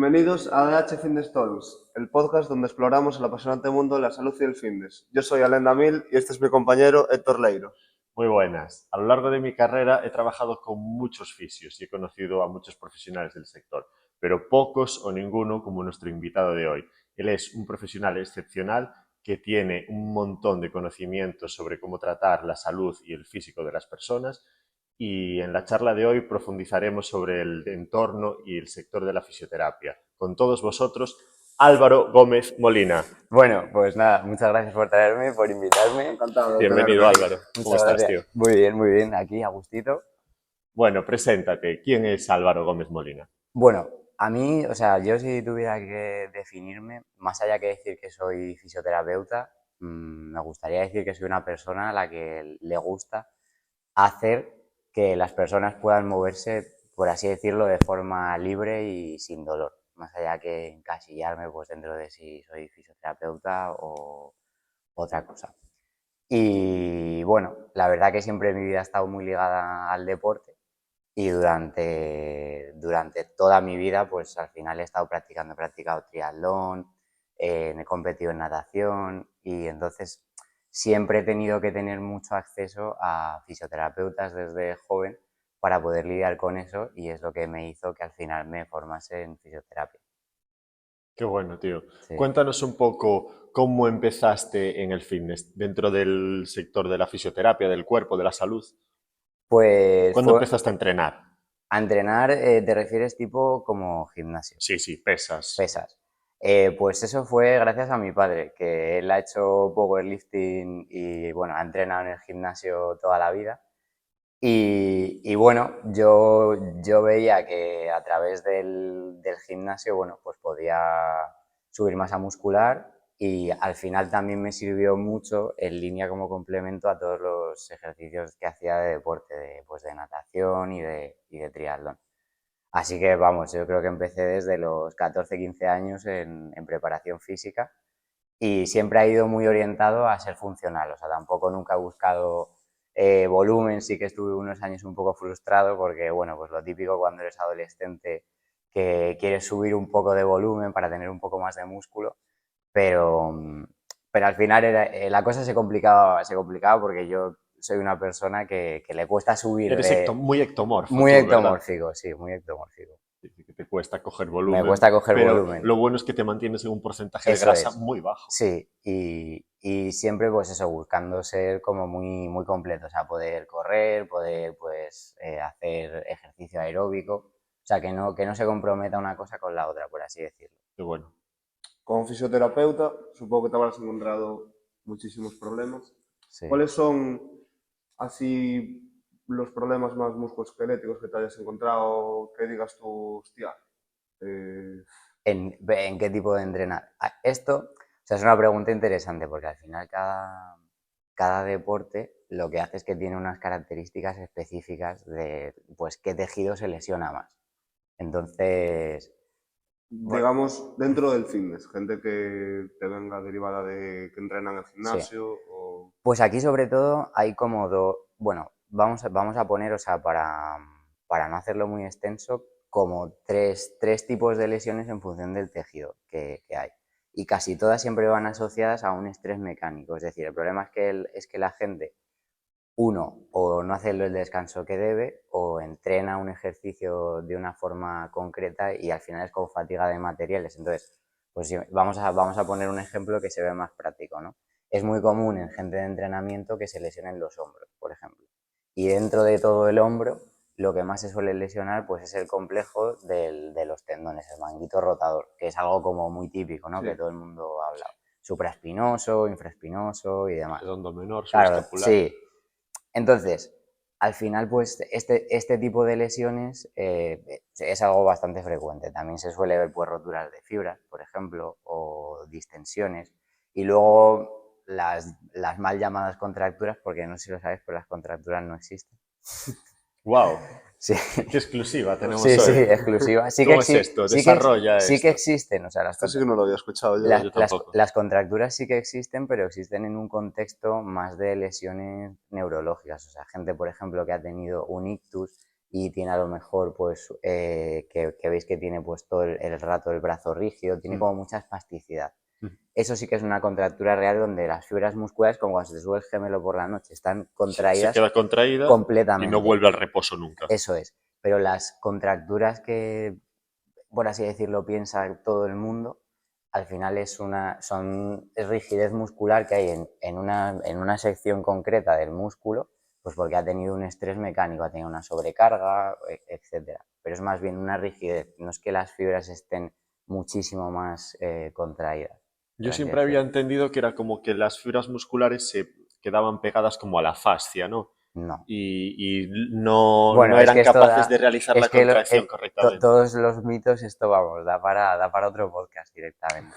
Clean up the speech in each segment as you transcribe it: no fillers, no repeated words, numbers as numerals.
Bienvenidos a DH Fitness Talks, el podcast donde exploramos el apasionante mundo de la salud y el fitness. Yo soy Alain Damil y este es mi compañero Héctor Leiro. Muy buenas. A lo largo de mi carrera he trabajado con muchos fisios y he conocido a muchos profesionales del sector, pero pocos o ninguno como nuestro invitado de hoy. Él es un profesional excepcional que tiene un montón de conocimientos sobre cómo tratar la salud y el físico de las personas, y en la charla de hoy profundizaremos sobre el entorno y el sector de la fisioterapia. Con todos vosotros, Álvaro Gómez Molina. Bueno, pues nada, muchas gracias por traerme, por invitarme. Encantado de Bienvenido, tenerte. Álvaro. ¿Cómo Muchas estás, gracias. tío? Muy bien, aquí a gustito. Bueno, preséntate. ¿Quién es Álvaro Gómez Molina? Bueno, a mí, o sea, yo si tuviera que definirme, más allá que decir que soy fisioterapeuta, me gustaría decir que soy una persona a la que le gusta hacer que las personas puedan moverse, por así decirlo, de forma libre y sin dolor, más allá que encasillarme pues dentro de si soy fisioterapeuta o otra cosa. Y bueno, la verdad que siempre mi vida ha estado muy ligada al deporte y durante toda mi vida pues al final he practicado triatlón, he competido en natación y entonces siempre he tenido que tener mucho acceso a fisioterapeutas desde joven para poder lidiar con eso y es lo que me hizo que al final me formase en fisioterapia. Qué bueno, tío. Sí. Cuéntanos un poco cómo empezaste en el fitness, dentro del sector de la fisioterapia, del cuerpo, de la salud. Pues ¿Cuándo fue empezaste a entrenar? a entrenar, ¿te refieres tipo como gimnasio? Sí, sí, pesas. Pesas. Pues eso fue gracias a mi padre, que él ha hecho powerlifting y bueno, ha entrenado en el gimnasio toda la vida. Y bueno, yo veía que a través del gimnasio, bueno, pues podía subir masa muscular y al final también me sirvió mucho en línea como complemento a todos los ejercicios que hacía de deporte, pues de natación y de triatlón. Así que vamos, yo creo que empecé desde los 14, 15 años en preparación física y siempre ha ido muy orientado a ser funcional, o sea, tampoco nunca he buscado volumen, sí que estuve unos años un poco frustrado porque, bueno, pues lo típico cuando eres adolescente que quieres subir un poco de volumen para tener un poco más de músculo, pero, pero al final la cosa se complicaba porque yo soy una persona que le cuesta subir Eres de... muy ectomorfo Muy tú, ¿verdad? ectomórfico, sí, muy ectomórfico. Que te cuesta coger Me volumen, cuesta coger pero volumen. lo bueno es que te mantienes en un porcentaje de Eso grasa es. muy bajo. Sí, y siempre pues eso, buscando ser como muy, muy completo, o sea, poder correr, poder pues hacer ejercicio aeróbico, o sea, que no se comprometa una cosa con la otra, por así decirlo. Qué bueno. Como fisioterapeuta, supongo que te habrás encontrado muchísimos problemas. Sí. ¿Cuáles son así los problemas más musculoesqueléticos que te hayas encontrado que digas tú, hostia? eh, ¿En qué tipo de entrenar? Esto, o sea, es una pregunta interesante porque al final cada deporte lo que hace es que tiene unas características específicas de pues qué tejido se lesiona más. Entonces, bueno, digamos, dentro del fitness, gente que te venga derivada de que entrena en el sí. gimnasio o... Pues aquí sobre todo hay como dos, bueno, vamos a poner, o sea, para no hacerlo muy extenso, como tres tipos de lesiones en función del tejido que hay. Y casi todas siempre van asociadas a un estrés mecánico. Es decir, el problema es que la gente, uno, o no hace el descanso que debe, o entrena un ejercicio de una forma concreta y al final es con fatiga de materiales. Entonces, pues sí, vamos a poner un ejemplo que se ve más práctico, ¿no? Es muy común en gente de entrenamiento que se lesionen los hombros, por ejemplo. Y dentro de todo el hombro, lo que más se suele lesionar pues es el complejo de los tendones, el manguito rotador, que es algo como muy típico, ¿no? Sí. Que todo el mundo habla. Supraespinoso, infraespinoso y demás. Redondo menor, Claro, subescapular. sí. Entonces, al final, pues este tipo de lesiones es algo bastante frecuente. También se suele ver pues roturas de fibras, por ejemplo, o distensiones. Y luego las mal llamadas contracturas, porque no sé si lo sabes, pero las contracturas no existen. ¡Wow! Sí, ¡Qué exclusiva tenemos sí, hoy! exclusiva. ¿Cómo es esto? Desarrolla Sí que esto. existen, o sea, Esto sí que no lo había escuchado yo. No, yo tampoco. las contracturas sí que existen, pero existen en un contexto más de lesiones neurológicas. O sea, gente, por ejemplo, que ha tenido un ictus, y tiene a lo mejor pues que veis que tiene pues todo el rato el brazo rígido, tiene como mucha espasticidad. Eso sí que es una contractura real donde las fibras musculares, como cuando se te sube el gemelo por la noche, están contraídas Se queda contraída completamente. y no vuelve al reposo nunca. Eso es. Pero las contracturas que, por así decirlo, piensa todo el mundo, al final es rigidez muscular que hay en una sección concreta del músculo, pues porque ha tenido un estrés mecánico, ha tenido una sobrecarga, etcétera. Pero es más bien una rigidez, no es que las fibras estén muchísimo más contraídas. Yo siempre había entendido que era como que las fibras musculares se quedaban pegadas como a la fascia, ¿no? No. Y no, Bueno, no es eran que esto capaces de realizar la que contracción correctamente. todos los mitos, esto vamos, da para otro podcast directamente.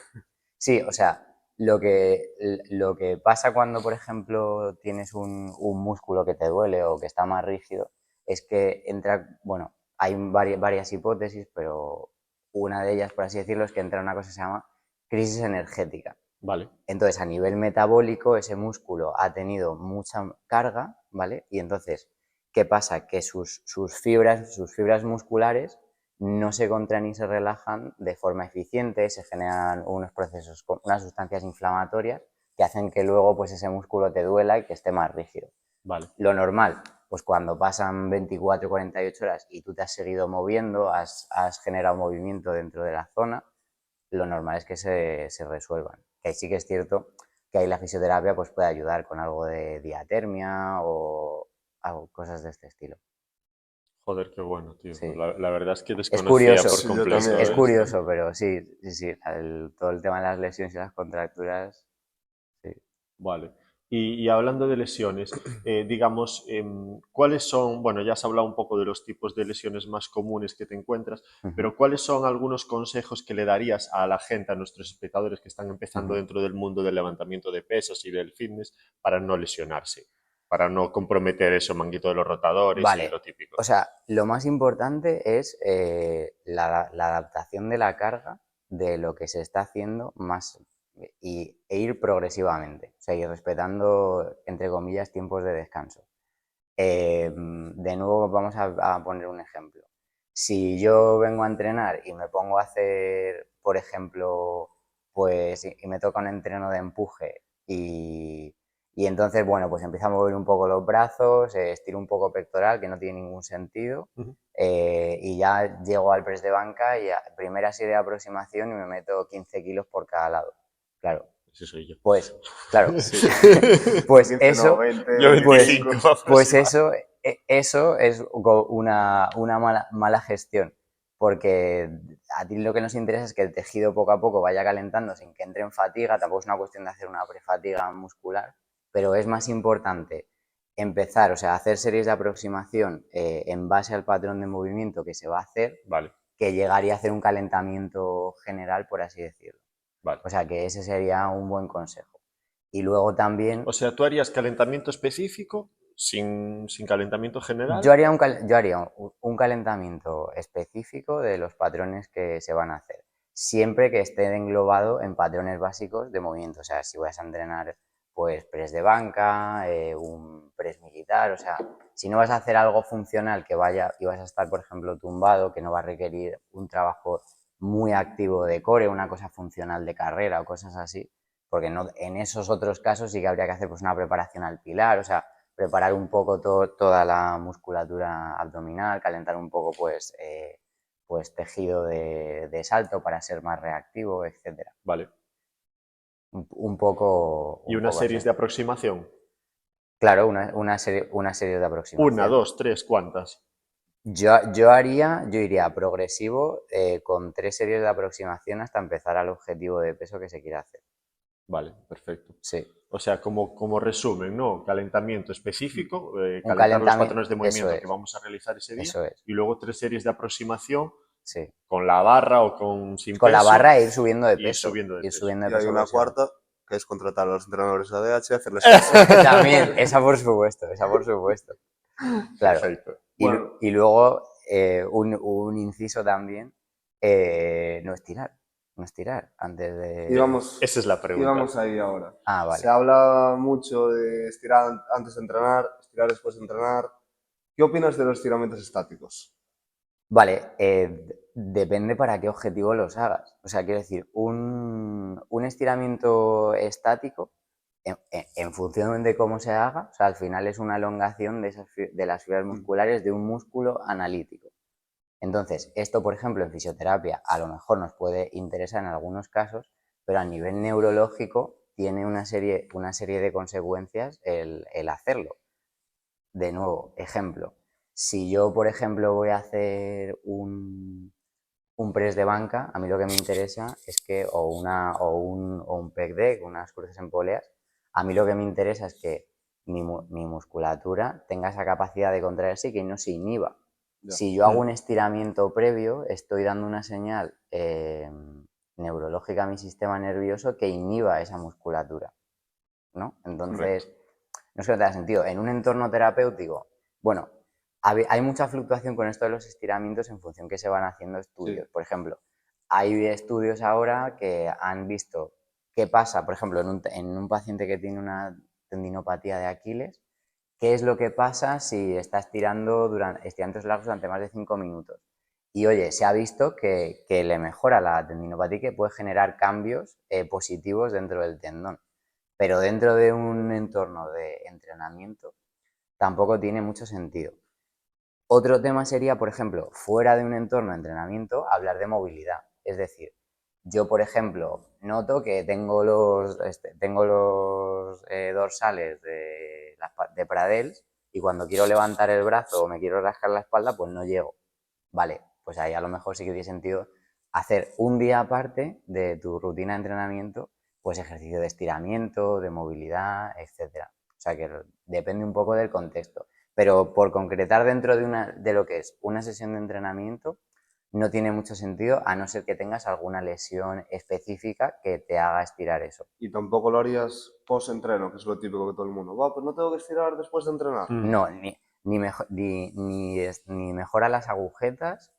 Sí, o sea, lo que pasa cuando, por ejemplo, tienes un músculo que te duele o que está más rígido, es que entra, bueno, hay varias hipótesis, pero una de ellas, por así decirlo, es que entra una cosa que se llama crisis energética. Vale. Entonces, a nivel metabólico, ese músculo ha tenido mucha carga, ¿vale? Y entonces, ¿qué pasa? Que sus fibras musculares no se contraen y se relajan de forma eficiente, se generan unos procesos, unas sustancias inflamatorias que hacen que luego pues, ese músculo te duela y que esté más rígido. Vale. Lo normal, pues cuando pasan 24 o 48 horas y tú te has seguido moviendo, has generado movimiento dentro de la zona, lo normal es que se resuelvan. Que ahí sí que es cierto que ahí la fisioterapia pues, puede ayudar con algo de diatermia o cosas de este estilo. Joder, qué bueno, tío. Sí. La verdad es que Es desconocía curioso, por Sí, yo completo. también. es curioso, pero sí, todo el tema de las lesiones y las contracturas, sí. Vale. Y hablando de lesiones, digamos, ¿cuáles son, bueno, ya has hablado un poco de los tipos de lesiones más comunes que te encuentras, pero ¿cuáles son algunos consejos que le darías a la gente, a nuestros espectadores que están empezando dentro del mundo del levantamiento de pesas y del fitness para no lesionarse, para no comprometer eso, manguito de los rotadores y Vale, lo típico? o sea, lo más importante es la adaptación de la carga de lo que se está haciendo más e ir progresivamente, o sea, ir respetando, entre comillas, tiempos de descanso. De nuevo vamos a poner un ejemplo. Si yo vengo a entrenar y me pongo a hacer, por ejemplo, pues y me toca un entreno de empuje y entonces, bueno, pues empiezo a mover un poco los brazos, estiro un poco pectoral, que no tiene ningún sentido, y ya llego al press de banca y primera serie de aproximación y me meto 15 kilos por cada lado. Claro, Ese soy yo. pues, claro, Sí. pues 15, no, eso, 20, Yo pues, 25 pues aproximadamente. eso es una mala gestión, porque a ti lo que nos interesa es que el tejido poco a poco vaya calentando sin que entre en fatiga, tampoco es una cuestión de hacer una prefatiga muscular, pero es más importante empezar, o sea, hacer series de aproximación en base al patrón de movimiento que se va a hacer, Vale, que llegaría a hacer un calentamiento general, por así decirlo. vale. O sea, que ese sería un buen consejo. Y luego también O sea, ¿tú harías calentamiento específico sin calentamiento general? yo haría un calentamiento específico de los patrones que se van a hacer, siempre que esté englobado en patrones básicos de movimiento. O sea, si vas a entrenar pues press de banca, un press militar, o sea, si no vas a hacer algo funcional que vaya y vas a estar, por ejemplo, tumbado, que no va a requerir un trabajo muy activo de core, una cosa funcional de carrera o cosas así, porque no, en esos otros casos sí que habría que hacer pues una preparación al pilar, o sea, preparar un poco toda la musculatura abdominal, calentar un poco pues tejido de salto para ser más reactivo, etcétera. Vale. Un poco, ¿Y un unas poco así. series de aproximación? Claro, una serie de Una, aproximación. dos, tres, ¿cuántas? Yo iría progresivo con 3 series de aproximación hasta empezar al objetivo de peso que se quiera hacer. Vale, perfecto. Sí. O sea, como resumen, ¿no? Calentamiento específico, Un calentar los calentamiento, patrones de eso movimiento que es, vamos a realizar ese día eso es, y luego 3 series de aproximación sí. con la barra o con sin Con la peso barra ir subiendo de y ir peso, subiendo de ir peso. subiendo de Y hay peso una progresivamente. cuarta, que es contratar a los entrenadores ADH y hacerles caso. También, esa por supuesto, esa por supuesto. Claro. Perfecto. Bueno, Y luego, un inciso también, no estirar, no estirar antes de... íbamos, Esa es la pregunta. íbamos ahí ahora. Ah, Se vale. habla mucho de estirar antes de entrenar, estirar después de entrenar. ¿Qué opinas de los estiramientos estáticos? Vale, depende para qué objetivo los hagas. O sea, quiero decir, un estiramiento estático, en función de cómo se haga, o sea, al final es una elongación de las fibras musculares de un músculo analítico. Entonces, esto, por ejemplo, en fisioterapia a lo mejor nos puede interesar en algunos casos, pero a nivel neurológico tiene una serie de consecuencias el hacerlo. De nuevo, ejemplo, si yo, por ejemplo, voy a hacer un press de banca, a mí lo que me interesa es que, o un pec deck, unas cruces en poleas, a mí lo que me interesa es que mi musculatura tenga esa capacidad de contraerse y que no se inhiba. Ya. Si yo hago un estiramiento previo, estoy dando una señal neurológica a mi sistema nervioso que inhiba esa musculatura, ¿no? Entonces, no sé si te da sentido. En un entorno terapéutico, bueno, hay mucha fluctuación con esto de los estiramientos en función que se van haciendo estudios. Sí. Por ejemplo, hay estudios ahora que han visto qué pasa, por ejemplo, en un paciente que tiene una tendinopatía de Aquiles, qué es lo que pasa si está estirando estiramientos largos durante más de 5 minutos. Y oye, se ha visto que le mejora la tendinopatía y que puede generar cambios positivos dentro del tendón. Pero dentro de un entorno de entrenamiento tampoco tiene mucho sentido. Otro tema sería, por ejemplo, fuera de un entorno de entrenamiento, hablar de movilidad. Es decir, yo, por ejemplo, noto que tengo los dorsales de Pradels y cuando quiero levantar el brazo o me quiero rascar la espalda, pues no llego. Vale, pues ahí a lo mejor sí que tiene sentido hacer un día aparte de tu rutina de entrenamiento, pues ejercicio de estiramiento, de movilidad, etcétera. O sea que depende un poco del contexto. Pero por concretar dentro de lo que es una sesión de entrenamiento, no tiene mucho sentido a no ser que tengas alguna lesión específica que te haga estirar eso. Y tampoco lo harías post-entreno, que es lo típico que todo el mundo. Va, pues no tengo que estirar después de entrenar. No, ni mejora las agujetas,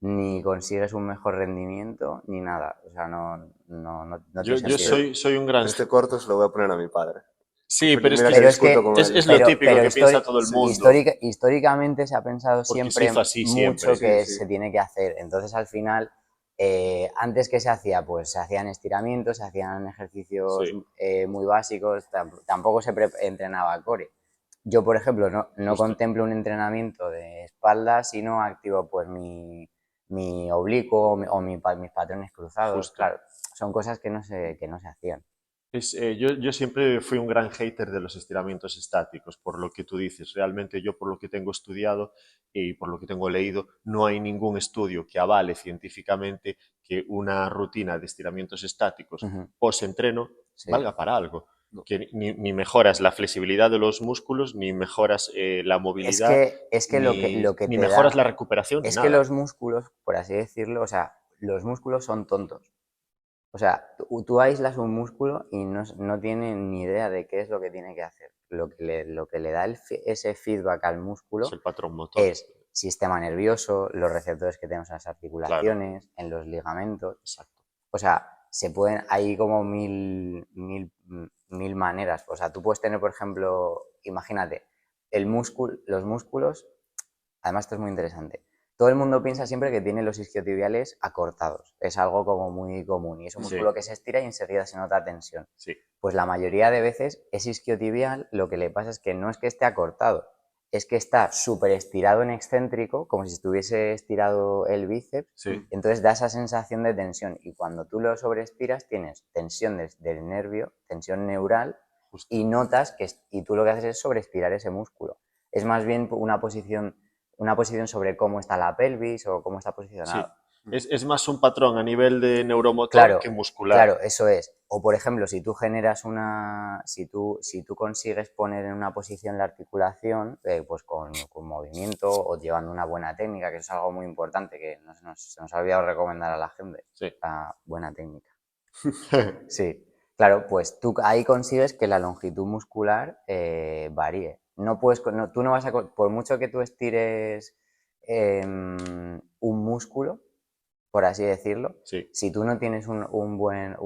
ni consigues un mejor rendimiento, ni nada. O sea, no tiene Yo sentido. soy un gran... Este corto se lo voy a poner a mi padre. Sí, pero es Mira que que Pero es discuto que, con él. es lo típico que piensa todo el Sí, sí. mundo, históricamente se ha pensado porque se siempre hizo así mucho siempre. Sí, que sí. se tiene que hacer. Entonces, al final, antes que se hacía, pues se hacían estiramientos, se hacían ejercicios Sí, muy básicos, tampoco se entrenaba core. Yo, por ejemplo, no justo, contemplo un entrenamiento de espalda, sino activo pues mi oblicuo mis patrones cruzados. justo. Claro, son cosas que no se hacían. Yo siempre fui un gran hater de los estiramientos estáticos, por lo que tú dices. Realmente yo, por lo que tengo estudiado y por lo que tengo leído, no hay ningún estudio que avale científicamente que una rutina de estiramientos estáticos Ujú, post-entreno sí. valga para algo. No. Que ni mejoras la flexibilidad de los músculos, ni mejoras la movilidad, Es que lo que ni te mejoras la da, recuperación, ni es que nada. los músculos, por así decirlo, o sea, los músculos son tontos. O sea, tú aíslas un músculo y no tiene ni idea de qué es lo que tiene que hacer. Lo que le da ese feedback al Es músculo el patrón motor. es sistema nervioso, los receptores que tenemos en las Claro, articulaciones, en los ligamentos. exacto. O sea, hay como mil maneras. O sea, tú puedes tener, por ejemplo, imagínate, los músculos. Además, esto es muy interesante. Todo el mundo piensa siempre que tiene los isquiotibiales acortados. Es algo como muy común y es un Sí, músculo que se estira y enseguida se nota tensión. sí, Pues la mayoría de veces ese isquiotibial lo que le pasa es que no es que esté acortado, es que está súper estirado en excéntrico, como si estuviese estirado el bíceps, sí, entonces da esa sensación de tensión y cuando tú lo sobreestiras tienes tensión del nervio, tensión neural justo. y notas y tú lo que haces es sobreestirar ese músculo. Es más bien una posición sobre cómo está la pelvis o cómo está Sí, posicionado. es más un patrón a nivel de neuromotor Claro, que muscular. claro, eso es. O por ejemplo, si tú generas si tú consigues poner en una posición la articulación, pues con movimiento o llevando una buena técnica, que eso es algo muy importante, que se nos ha olvidado recomendar a la gente, Sí. la buena técnica. Sí, claro, pues tú ahí consigues que la longitud muscular varíe. Tú no vas por mucho que tú estires un músculo, por así decirlo, Sí, si tú no tienes un buen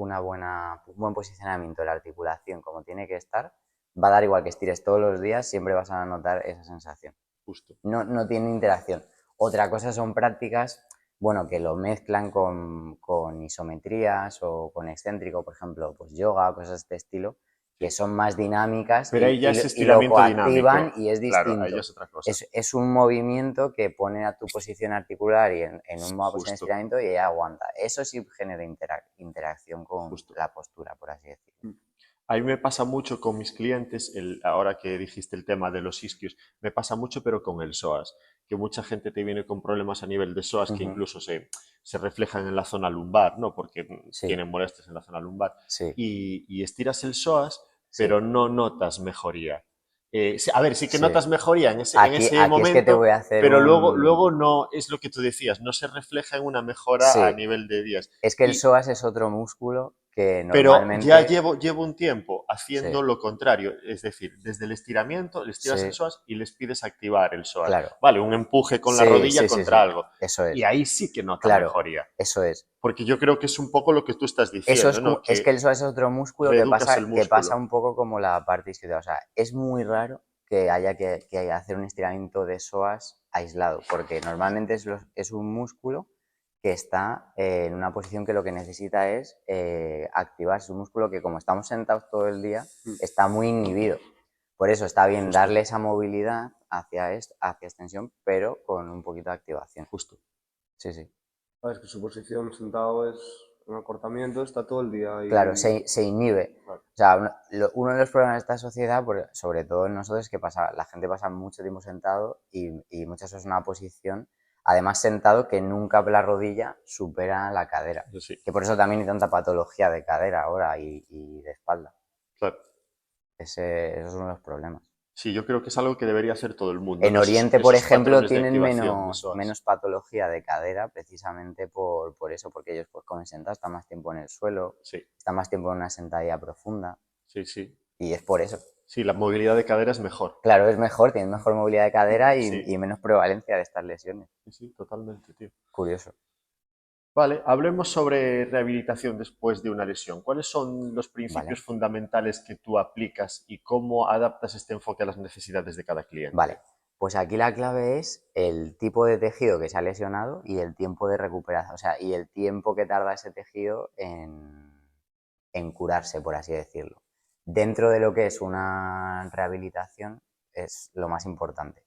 posicionamiento de la articulación como tiene que estar, va a dar igual que estires todos los días, siempre vas a notar esa sensación. Justo. no tienen interacción. Otra cosa son prácticas, bueno, que lo mezclan con isometrías o con excéntrico, por ejemplo, pues yoga, cosas de este estilo, que son más dinámicas Pero ahí ya es y lo estiramiento coactivan dinámico. y es Claro, ahí distinto. ya es otra cosa. Es un movimiento que pone a tu posición articular y en una posición de Justo, estiramiento y ella aguanta. Eso sí genera interacción con justo. la postura, por así decirlo. A mí me pasa mucho con mis clientes, ahora que dijiste el tema de los isquios, me pasa mucho pero con el psoas, que mucha gente te viene con problemas a nivel de psoas que Ujú. incluso se reflejan en la zona lumbar, ¿no? Porque Sí, tienen molestias en la zona lumbar. sí, Y estiras el psoas, sí, pero no notas mejoría. A ver, sí que sí. notas mejoría en ese Aquí es que te momento, voy a hacer pero luego un... no es lo que tú decías, no se refleja en una mejora a Sí, nivel de días. es que el psoas es otro músculo que Pero ya normalmente... llevo un tiempo Sí, haciendo lo contrario, es decir, desde el estiramiento le estiras el sí, psoas y les pides activar el psoas. claro. Vale, un empuje con la Sí, rodilla sí, sí, contra sí. algo. Eso Y es. ahí sí que nota Claro, mejoría. eso es. Porque yo creo que es un poco lo que tú estás Eso diciendo, es, ¿no? es que Que el psoas es otro músculo reeducas el que pasa músculo. un poco como la parte isquiotibial. O sea, es muy raro que haya que hacer un estiramiento de psoas aislado, porque normalmente es un músculo que está en una posición que lo que necesita es activar. Es un músculo que, como estamos sentados todo el día, está muy inhibido. Por eso está bien Justo, darle esa movilidad hacia extensión, pero con un poquito de activación. justo. Sí, sí. Sabes que su posición sentado es un acortamiento, está todo el día Claro, y... se inhibe. Claro. O sea, uno de los problemas de esta sociedad, sobre todo en nosotros, es que la gente pasa mucho tiempo sentado y muchas veces una posición, además sentado, que nunca la rodilla supera la cadera. Eso sí, Que por eso también hay tanta patología de cadera ahora y de espalda. claro. Eso es uno de los problemas. Sí, yo creo que es algo que debería hacer todo el mundo, En ¿no? Oriente, por Esos ejemplo, patrones de tienen activación de psoas. menos patología de cadera precisamente por eso, porque ellos pues comen sentados, están más tiempo en el suelo, Sí, están más tiempo en una sentadilla profunda sí, sí. y es por eso. Sí, la movilidad de cadera es mejor. Claro, es mejor, tienen mejor movilidad de cadera Sí, y menos prevalencia de estas lesiones. sí, sí, totalmente, tío. Curioso. Vale, hablemos sobre rehabilitación después de una lesión. ¿Cuáles son los Vale, principios fundamentales que tú aplicas y cómo adaptas este enfoque a las necesidades de cada cliente? vale. Pues aquí la clave es el tipo de tejido que se ha lesionado y el tiempo de recuperación, o sea, y el tiempo que tarda ese tejido en curarse, por así decirlo. Dentro de lo que es una rehabilitación es lo más importante.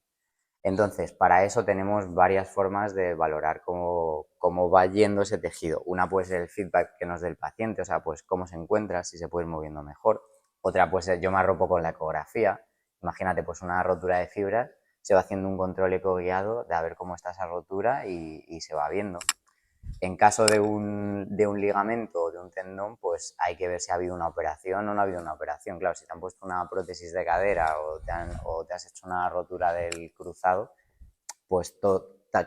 Entonces, para eso tenemos varias formas de valorar cómo va yendo ese tejido. Una puede ser el feedback que nos dé el paciente, o sea, pues cómo se encuentra, si se puede ir moviendo mejor. Otra puede ser, yo me arropo con la ecografía. Imagínate, pues una rotura de fibras, se va haciendo un control ecoguiado de a ver cómo está esa rotura y se va viendo. En caso de un ligamento o de un tendón, pues hay que ver si ha habido una operación o no ha habido una operación. Claro, si te han puesto una prótesis de cadera o te has hecho una rotura del cruzado, pues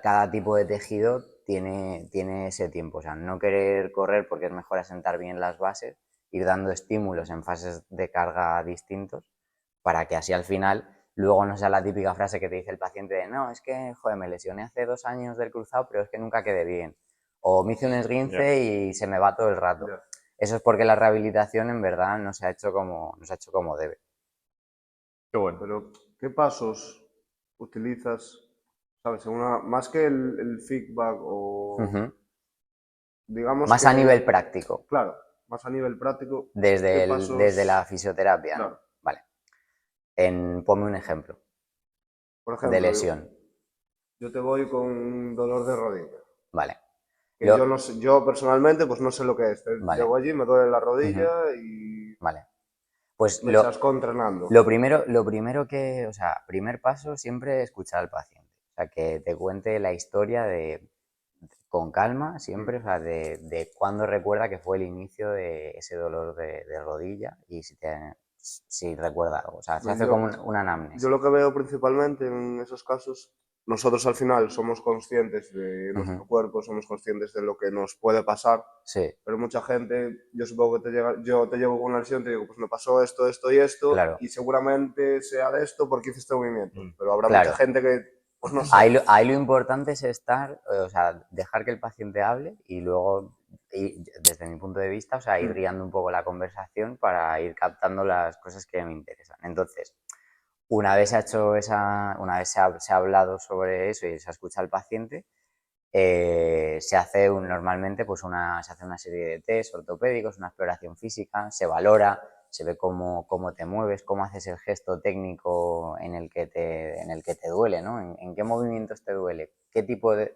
cada tipo de tejido tiene ese tiempo. O sea, no querer correr porque es mejor asentar bien las bases, ir dando estímulos en fases de carga distintos, para que así al final luego no sea la típica frase que te dice el paciente de no, es que, joder, me lesioné hace 2 años del cruzado, pero es que nunca quedé bien. O me hice un Ya, esguince y se me va todo el rato. Ya. Eso es porque la rehabilitación en verdad no se ha hecho como debe. qué bueno. Pero, ¿qué pasos utilizas, sabes, más que el feedback o Ujú. digamos Más a nivel que, práctico, claro, más a nivel práctico, ¿qué desde la pasos, fisioterapia, ¿no? claro, Vale. Ponme un ejemplo por de ejemplo, lesión. yo te voy con un dolor de rodilla, Vale. que yo Lo, no sé, yo personalmente pues no sé lo que es, vale. llego allí, me duele la Ujú. rodilla y Vale. Pues me chasco entrenando. lo primero o sea, primer paso siempre escuchar al paciente. O sea, que te cuente la historia con calma, siempre, o sea, de cuándo recuerda que fue el inicio de ese dolor de rodilla y si recuerda algo. O sea, se Pues hace como una yo anamnesis. lo que veo principalmente en esos casos, nosotros al final somos conscientes de Ujú. nuestro cuerpo, somos conscientes de lo que nos puede pasar, Sí, pero mucha gente, yo supongo que yo te llevo con una lesión, te digo, pues me pasó esto, esto y esto, claro, y seguramente sea de esto porque hice este movimiento, Mm, pero habrá mucha claro. gente que, pues no sé. Ahí lo importante es o sea, dejar que el paciente hable y luego, desde mi punto de vista, o sea, ir Mm, guiando un poco la conversación para ir captando las cosas que me interesan. Entonces, Una vez se ha hecho una vez se ha hablado sobre eso y se escucha al paciente, se hace normalmente pues se hace una serie de test ortopédicos, una exploración física, se valora, se ve cómo te mueves, cómo haces el gesto técnico en el que te duele, ¿no? En qué movimientos te duele, qué tipo de,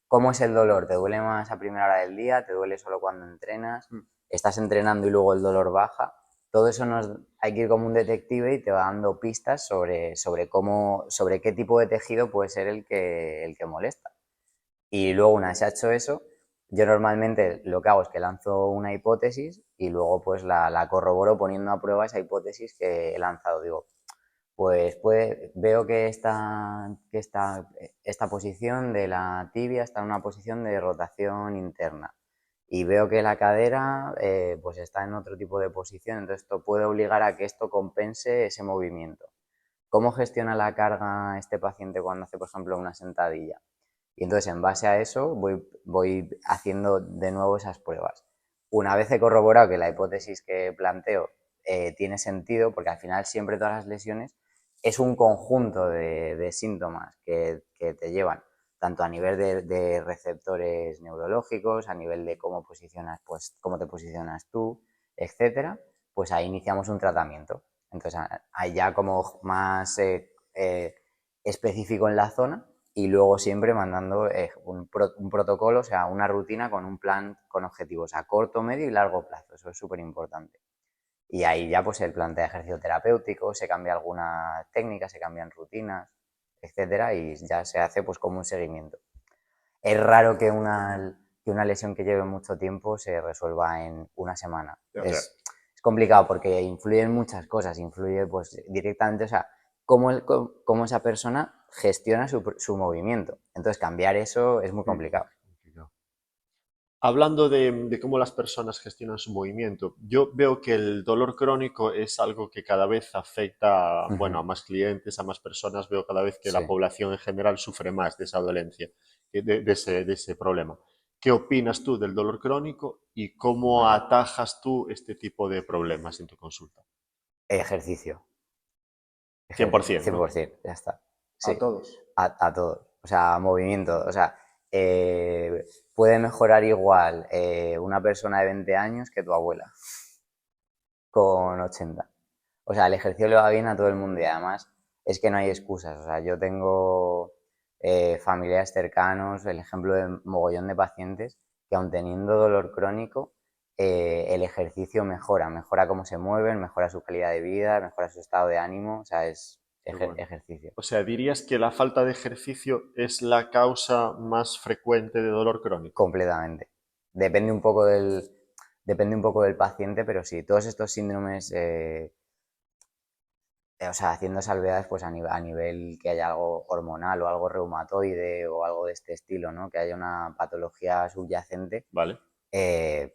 cómo es el dolor, ¿te duele más a primera hora del día? ¿Te duele solo cuando entrenas? ¿Estás entrenando y luego el dolor baja? Todo eso hay que ir como un detective y te va dando pistas sobre qué tipo de tejido puede ser el que molesta. Y luego, una vez se ha hecho eso, yo normalmente lo que hago es que lanzo una hipótesis y luego pues la corroboro poniendo a prueba esa hipótesis que he lanzado. Digo, veo que esta posición de la tibia está en una posición de rotación interna y veo que la cadera pues está en otro tipo de posición, entonces esto puede obligar a que esto compense ese movimiento. ¿Cómo gestiona la carga este paciente cuando hace, por ejemplo, una sentadilla? Y entonces, en base a eso, voy haciendo de nuevo esas pruebas. Una vez he corroborado que la hipótesis que planteo tiene sentido, porque al final siempre todas las lesiones es un conjunto de síntomas que te llevan tanto a nivel de receptores neurológicos, a nivel de cómo posicionas, pues, cómo te posicionas tú, etcétera, pues ahí iniciamos un tratamiento. Entonces, ahí ya como más específico en la zona y luego siempre mandando un protocolo, o sea, una rutina con un plan con objetivos a corto, medio y largo plazo. Eso es súper importante. Y ahí ya pues el plantea ejercicio terapéutico, se cambia alguna técnica, se cambian rutinas, etcétera, y ya se hace pues como un seguimiento. Es raro que una lesión que lleve mucho tiempo se resuelva en una semana. Ya. Es complicado porque influyen muchas cosas, influye pues directamente, o sea, cómo esa persona gestiona su movimiento. Entonces cambiar eso es muy complicado. Hablando de cómo las personas gestionan su movimiento, yo veo que el dolor crónico es algo que cada vez afecta, bueno, a más clientes, a más personas. Veo cada vez que la Sí. población en general sufre más de esa dolencia, de ese problema. ¿Qué opinas tú del dolor crónico y cómo atajas tú este tipo de problemas en tu consulta? Ejercicio. 100%, ¿no? 100%, ya está. A Sí, todos. a todos. O sea, movimiento. O sea, puede mejorar igual una persona de 20 años que tu abuela con 80. O sea, el ejercicio le va bien a todo el mundo y además es que no hay excusas. O sea, yo tengo familiares cercanos, el ejemplo de mogollón de pacientes que aun teniendo dolor crónico, el ejercicio mejora cómo se mueven, mejora su calidad de vida, mejora su estado de ánimo. O sea, es Qué bueno. ejercicio. O sea, ¿dirías que la falta de ejercicio es la causa más frecuente de dolor crónico? Completamente. Depende un poco depende un poco del paciente, pero sí, todos estos síndromes o sea, haciendo salvedades pues a nivel que haya algo hormonal o algo reumatoide o algo de este estilo, ¿no? Que haya una patología subyacente, ¿Vale? eh,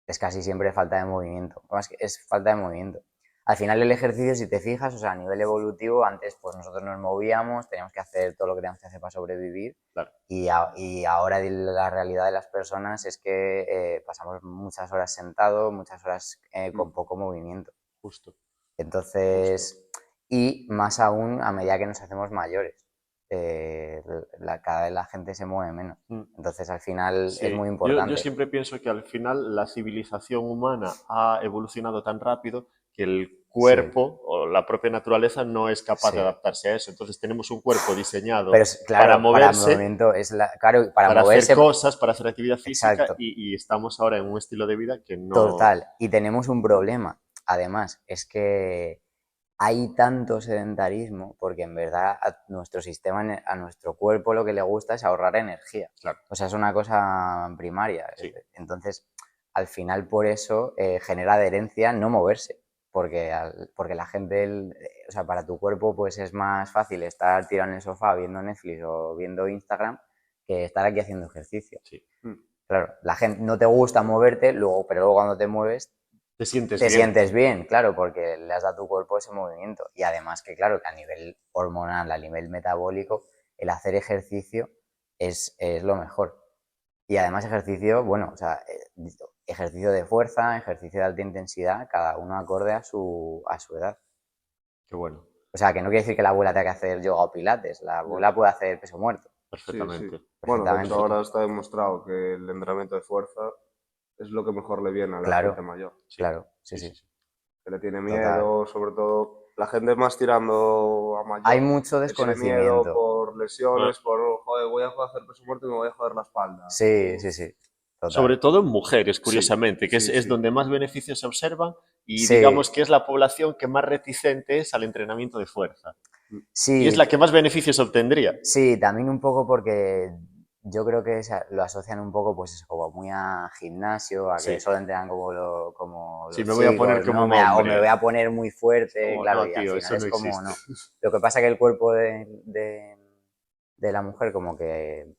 es casi siempre falta de movimiento. Más que es falta de movimiento. Al final el ejercicio, si te fijas, o sea, a nivel evolutivo, antes pues nosotros nos movíamos, teníamos que hacer todo lo que teníamos que hacer para sobrevivir Claro. y ahora la realidad de las personas es que pasamos muchas horas sentados, muchas horas con poco movimiento. Justo, justo. Entonces, y más aún a medida que nos hacemos mayores, cada vez la gente se mueve menos. Mm. Entonces, al final es Sí, muy yo importante. siempre pienso que al final la civilización humana ha evolucionado tan rápido que el Sí, cuerpo o la propia naturaleza no es capaz de sí. adaptarse a eso. Entonces tenemos un cuerpo diseñado Pero para claro, para moverse, movimiento claro, para para hacer moverse, cosas, para hacer actividad física exacto, y estamos ahora en un estilo de vida que no... total. Y tenemos un problema, además, es que hay tanto sedentarismo porque en verdad a nuestro sistema, a nuestro cuerpo lo que le gusta es ahorrar energía. Claro, O sea, es una cosa primaria. sí, Entonces, al final por eso genera adherencia no moverse. Porque la gente, o sea, para tu cuerpo pues es más fácil estar tirado en el sofá viendo Netflix o viendo Instagram que estar aquí haciendo ejercicio. sí. Claro, la gente no te gusta moverte, pero luego cuando te mueves Te sientes te bien. sientes bien, claro, porque le has dado a tu cuerpo ese movimiento. Y además que, claro, que a nivel hormonal, a nivel metabólico, el hacer ejercicio es lo mejor. Y además ejercicio, bueno, o sea, ejercicio de fuerza, ejercicio de alta intensidad, cada uno acorde a su edad. Qué bueno, O sea, que no quiere decir que la abuela tenga que hacer yoga o pilates, la abuela puede hacer peso muerto, Sí, sí. perfectamente. Bueno, de hecho perfectamente. ahora está demostrado que el entrenamiento de fuerza es lo que mejor le viene a la gente Claro, mayor. Sí, claro, sí, sí, sí, sí, sí. Que le tiene total. miedo, sobre todo la gente más tirando a Hay mayor, mucho que tiene miedo desconocimiento. por Ah, lesiones, por, joder, voy a hacer peso muerto y me voy a joder la espalda. Sí, sí, sí, sobre total. todo en mujeres, Sí, curiosamente, que sí, es sí. donde más beneficios se observan y Sí, digamos que es la población que más reticente es al entrenamiento de fuerza. Y es sí, la que más beneficios obtendría. sí, también un poco porque yo creo que lo asocian un poco, pues eso, como muy a gimnasio, a que Sí, solo entrenan como sí, los me voy a poner chicos, como ¿no? un O me voy hombre. a poner muy Es fuerte, como, claro, no, y al tío, final eso no es como, existe. no. Lo que pasa que el cuerpo de la mujer como que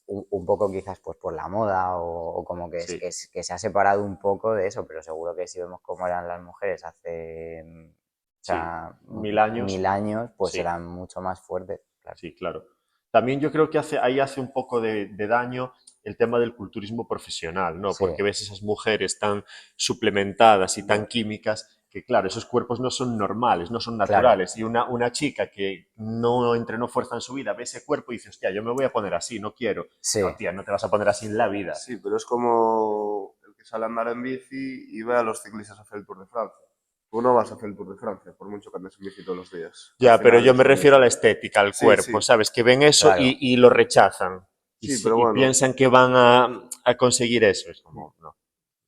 un poco quizás pues por la moda o como que, Sí, que se ha separado un poco de eso, pero seguro que si vemos cómo eran las mujeres hace, o sí, sea, 1000 años, 1000 años, pues sí. eran mucho más fuertes, claro. Sí, claro. También yo creo que ahí hace un poco de daño el tema del culturismo profesional, ¿no? Sí, Porque ves esas mujeres tan suplementadas y tan Ya. químicas que, claro, esos cuerpos no son normales, no son claro, naturales. Y una chica que no entrenó fuerza en su vida ve ese cuerpo y dice, hostia, yo me voy a poner así, no quiero. No, sí, tía, no te vas a poner así en la vida. Sí, pero es como el que sale a andar en bici y ve a los ciclistas hacer el Tour de Francia. Tú no vas a hacer el Tour de Francia, por mucho que andes en bici todos los días. Al Ya, pero final yo es me lo refiero a la mismo. estética, al Sí, cuerpo, sí, ¿sabes? Que ven eso claro. y lo rechazan. sí, pero Y bueno, piensan que van a conseguir eso. Es como, no.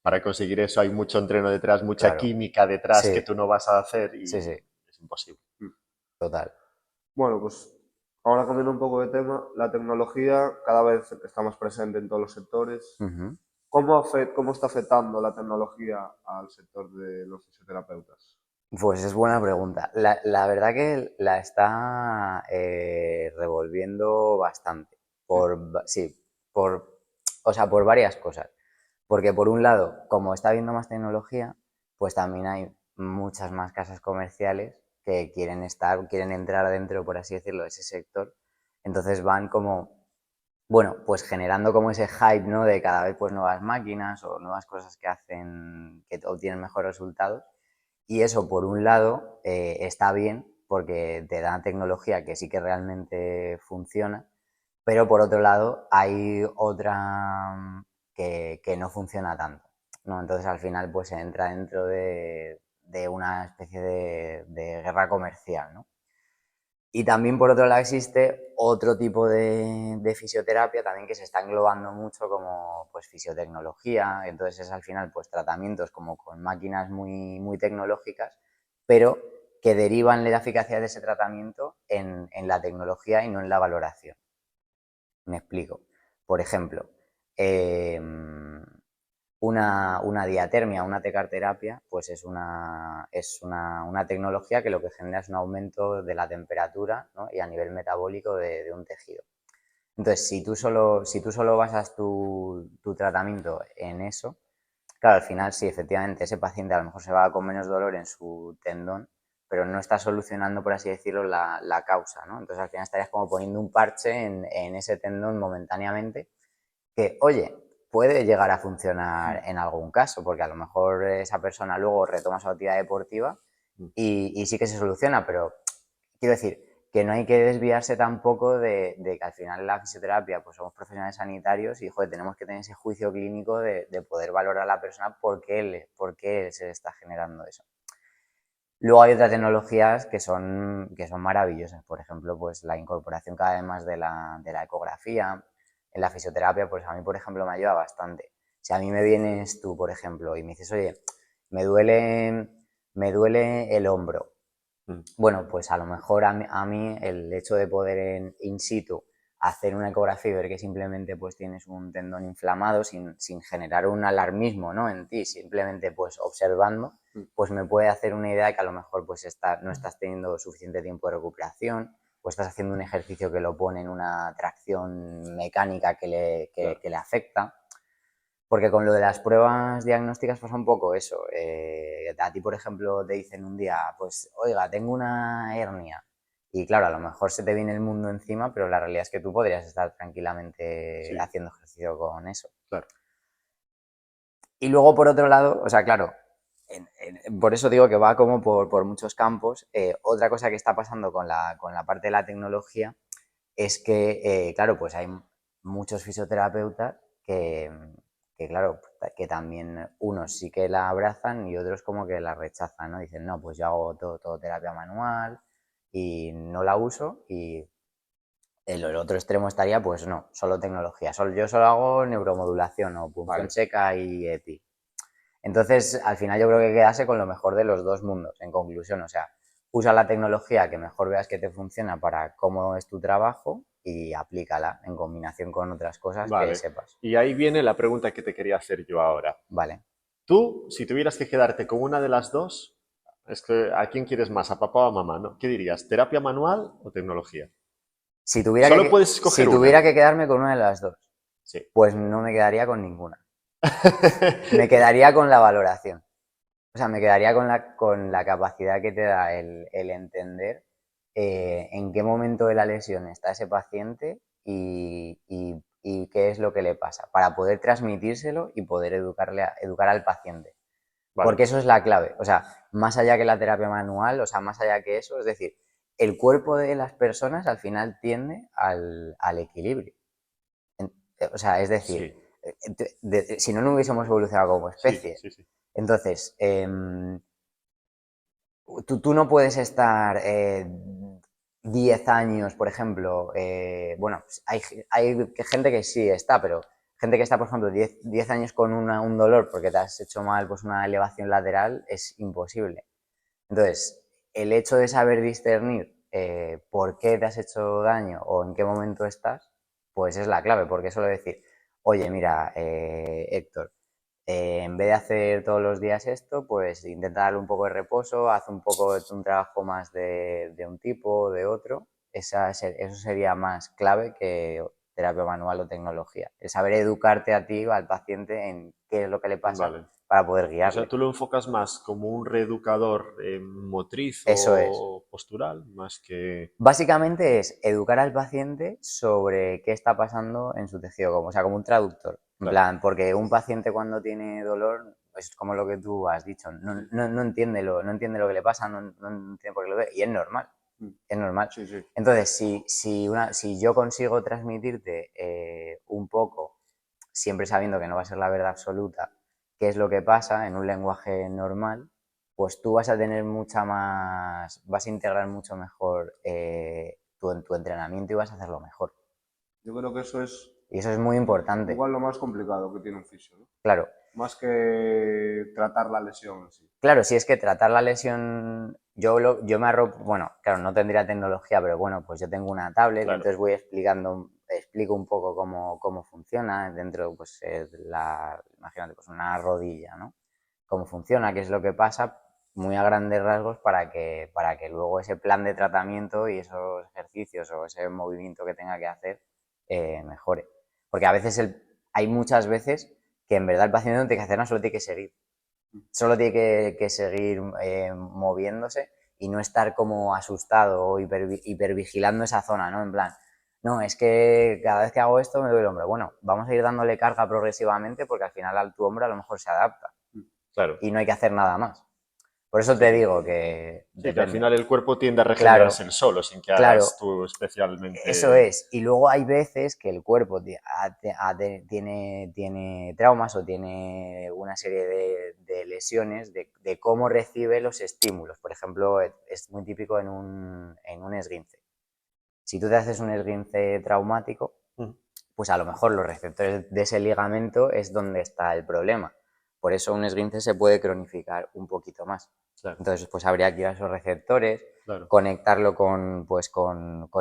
Para conseguir eso hay mucho entreno detrás, mucha Claro, química detrás que sí, tú no vas a hacer sí, y sí, es imposible. total. bueno, pues ahora cambiando un poco de tema, la tecnología cada vez está más presente en todos los sectores. Ujú. ¿Cómo está afectando la tecnología al sector de los fisioterapeutas? Pues es buena pregunta. La verdad que la está revolviendo bastante. Sí, por, o sea, por varias cosas. Porque por un lado, como está habiendo más tecnología, pues también hay muchas más casas comerciales que quieren entrar dentro, por así decirlo, de ese sector. Entonces van como, bueno, pues generando como ese hype, ¿no? De cada vez pues nuevas máquinas o nuevas cosas que hacen, que obtienen mejores resultados. Y eso, por un lado, está bien porque te da tecnología que sí que realmente funciona, pero por otro lado hay otra que no funciona tanto, ¿no? Entonces al final pues se entra dentro de una especie de guerra comercial, ¿no? Y también por otro lado existe otro tipo de fisioterapia también que se está englobando mucho como pues fisiotecnología, entonces es al final pues tratamientos como con máquinas muy tecnológicas, pero que derivan la eficacia de ese tratamiento en la tecnología y no en la valoración. Me explico. Por ejemplo, eh, una diatermia, una tecarterapia, pues es una tecnología que lo que genera es un aumento de la temperatura, ¿no? Y a nivel metabólico de un tejido. Entonces, si tú solo basas tu tratamiento en eso, claro, al final sí, efectivamente, ese paciente a lo mejor se va con menos dolor en su tendón, pero no está solucionando, por así decirlo, la causa, ¿no? Entonces al final estarías como poniendo un parche en ese tendón momentáneamente que, oye, puede llegar a funcionar en algún caso, porque a lo mejor esa persona luego retoma su actividad deportiva y sí que se soluciona, pero quiero decir que no hay que desviarse tampoco de que al final en la fisioterapia pues somos profesionales sanitarios y joder, tenemos que tener ese juicio clínico de poder valorar a la persona por qué se le está generando eso. Luego hay otras tecnologías que son maravillosas, por ejemplo, pues la incorporación cada vez más de la ecografía. En la fisioterapia, pues a mí, por ejemplo, me ayuda bastante. Si a mí me vienes tú, por ejemplo, y me dices, oye, me duele el hombro. Mm. Bueno, pues a lo mejor a mí el hecho de poder in situ hacer una ecografía y ver que simplemente pues tienes un tendón inflamado sin generar un alarmismo, ¿no? En ti, simplemente pues observando, pues me puede hacer una idea de que a lo mejor pues no estás teniendo suficiente tiempo de recuperación o estás haciendo un ejercicio que lo pone en una tracción mecánica que le afecta. Porque con lo de las pruebas diagnósticas pasa un poco eso. A ti, por ejemplo, te dicen un día, pues, oiga, tengo una hernia. Y claro, a lo mejor se te viene el mundo encima, pero la realidad es que tú podrías estar tranquilamente Sí, haciendo ejercicio con eso. claro. Y luego, por otro lado, o sea, claro, por eso digo que va como por muchos campos. Otra cosa que está pasando con la parte de la tecnología es que, claro, pues hay muchos fisioterapeutas que, claro, que también unos sí que la abrazan y otros como que la rechazan, ¿no? Dicen, no, pues yo hago todo terapia manual y no la uso, y el otro extremo estaría, pues no, solo tecnología. Yo solo hago neuromodulación o punción Vale. seca y EPI. Entonces, al final yo creo que quedase con lo mejor de los dos mundos, en conclusión. O sea, usa la tecnología que mejor veas que te funciona para cómo es tu trabajo y aplícala en combinación con otras cosas que Vale. sepas. Y ahí viene la pregunta que te quería hacer yo ahora. Vale. Tú, si tuvieras que quedarte con una de las dos, es que ¿a quién quieres más? ¿A papá o a mamá? ¿No? ¿Qué dirías? ¿Terapia manual o tecnología? Solo puedes escoger Si una. tuviera que quedarme con una de las dos, Sí. pues no me quedaría con ninguna. Me quedaría con la valoración. O sea, me quedaría con la capacidad que te da el entender en qué momento de la lesión está ese paciente y qué es lo que le pasa, para poder transmitírselo y poder educar al paciente. Vale. Porque eso es la clave. O sea, más allá que la terapia manual, o sea, más allá que eso, es decir, el cuerpo de las personas al final tiende al equilibrio. O sea, es decir, Sí, si no, no hubiésemos evolucionado como sí, especie. sí, sí. Entonces, tú no puedes estar 10 años, por ejemplo, bueno, pues hay gente que sí está, pero gente que está, por ejemplo, 10 años con un dolor porque te has hecho mal pues una elevación lateral es imposible. Entonces, el hecho de saber discernir por qué te has hecho daño o en qué momento estás, pues es la clave, porque solo decir, oye, mira, Héctor, en vez de hacer todos los días esto, pues intenta darle un poco de reposo, haz un poco de un trabajo más de un tipo o de otro. Eso sería más clave que terapia manual o tecnología. El saber educarte a ti, al paciente, en qué es lo que le pasa Vale. para poder O sea, guiarle. tú lo enfocas más como un reeducador motriz Eso es. o postural, más que... Básicamente es educar al paciente sobre qué está pasando en su tejido, o sea, como un traductor. En Claro. plan, porque un paciente cuando tiene dolor, pues como lo que tú has dicho, no entiende no entiende lo que le pasa, no entiende por qué lo ve, y es normal, Mm. es normal. Sí, sí. Entonces, si yo consigo transmitirte un poco, siempre sabiendo que no va a ser la verdad absoluta, qué es lo que pasa en un lenguaje normal, pues tú vas a tener vas a integrar mucho mejor tu entrenamiento y vas a hacerlo mejor. Yo creo que eso es Y eso es muy importante. igual lo más complicado que tiene un fisio, ¿no? Claro, Más que tratar la lesión en sí. claro, si es que tratar la lesión, yo me arropo, bueno, claro, no tendría tecnología, pero bueno, pues yo tengo una tablet, Claro. entonces explico un poco cómo funciona dentro, pues, imagínate, pues una rodilla, ¿no? Cómo funciona, qué es lo que pasa, muy a grandes rasgos para que luego ese plan de tratamiento y esos ejercicios o ese movimiento que tenga que hacer mejore. Porque a veces hay muchas veces que en verdad el paciente no tiene que hacer nada, solo tiene que seguir. Solo tiene que seguir moviéndose y no estar como asustado o hipervigilando esa zona, ¿no? En plan, no, es que cada vez que hago esto me duele el hombro. Bueno, vamos a ir dándole carga progresivamente porque al final tu hombro a lo mejor se adapta Claro. y no hay que hacer nada más. Por eso Sí, te sí. digo que Sí, que al depende. final el cuerpo tiende a Claro, regenerarse el solo, sin que claro, hagas tú eso especialmente... es. Y luego hay veces que el cuerpo tiene traumas o tiene una serie de lesiones de cómo recibe los estímulos. Por ejemplo, es muy típico en un esguince. Si tú te haces un esguince traumático, Mm, pues a lo mejor los receptores de ese ligamento es donde está el problema. Por eso un esguince se puede cronificar un poquito más. claro, Entonces, pues habría que ir a esos receptores, claro. conectarlo con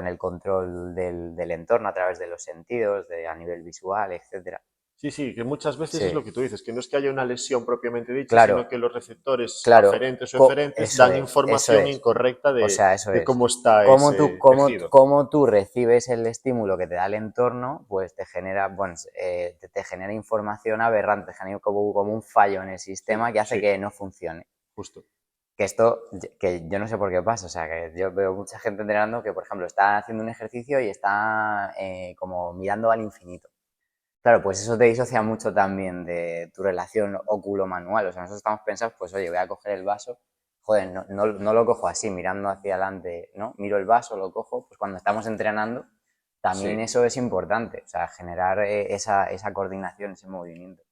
el control del entorno a través de los sentidos, a nivel visual, etcétera. Sí, sí, que muchas veces es Sí, lo que tú dices, que no es que haya una lesión propiamente dicha, claro, sino que los receptores claro, aferentes o eferentes dan eso información es. incorrecta O sea, eso de es. cómo está Cómo tú, ese tejido. cómo tú recibes el estímulo que te da el entorno, pues te genera, bueno, te genera información aberrante, te genera como un fallo en el Sí, sistema que hace Sí, que no funcione. justo. Que esto, que yo no sé por qué pasa, o sea, que yo veo mucha gente entrenando que, por ejemplo, está haciendo un ejercicio y está como mirando al infinito. Claro, pues eso te disocia mucho también de tu relación óculo-manual. O sea, nosotros estamos pensados, pues oye, voy a coger el vaso, joder, no lo cojo así, mirando hacia adelante, ¿no? Miro el vaso, lo cojo, pues cuando estamos entrenando, también Sí. eso es importante, o sea, generar esa coordinación, ese movimiento.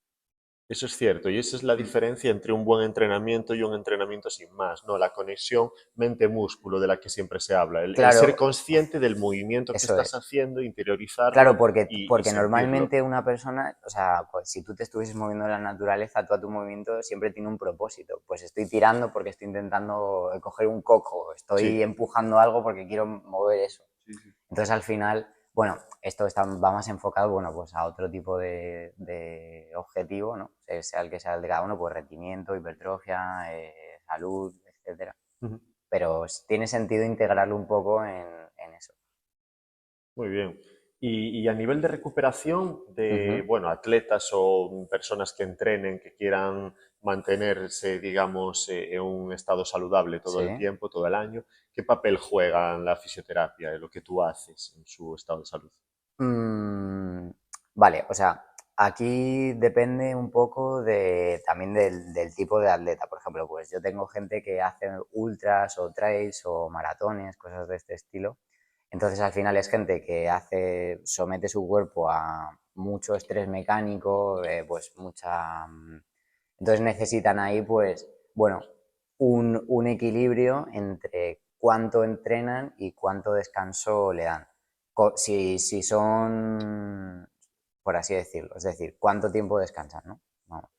Eso es cierto, y esa es la diferencia entre un buen entrenamiento y un entrenamiento sin más, ¿no? La conexión mente-músculo de la que siempre se habla, el ser Claro, consciente del movimiento que eso estás es. haciendo, Claro, interiorizarlo y porque sentirlo. normalmente una persona, o sea, pues si tú te estuvieses moviendo en la naturaleza, todo tu movimiento siempre tiene un propósito. Pues estoy tirando porque estoy intentando coger un coco, estoy Sí, empujando algo porque quiero mover eso. Sí, sí. Entonces al final, bueno, va más enfocado, bueno, pues a otro tipo de objetivo, ¿no? Sea el que sea el de cada uno, pues rendimiento, hipertrofia, salud, etcétera. ujú, Pero tiene sentido integrarlo un poco en eso. muy bien. Y a nivel de recuperación de, Ujú, bueno, atletas o personas que entrenen, que quieran mantenerse, digamos, en un estado saludable todo sí. el tiempo, todo el año, ¿qué papel juega la fisioterapia en lo que tú haces en su estado de salud? Mm, vale, o sea, aquí depende un poco también del tipo de atleta. Por ejemplo, pues yo tengo gente que hace ultras o trails o maratones, cosas de este estilo. Entonces al final es gente que somete su cuerpo a mucho estrés mecánico, pues entonces necesitan ahí, pues, bueno, un equilibrio entre cuánto entrenan y cuánto descanso le dan. Si son, por así decirlo, es decir, cuánto tiempo descansan, ¿no? Vamos.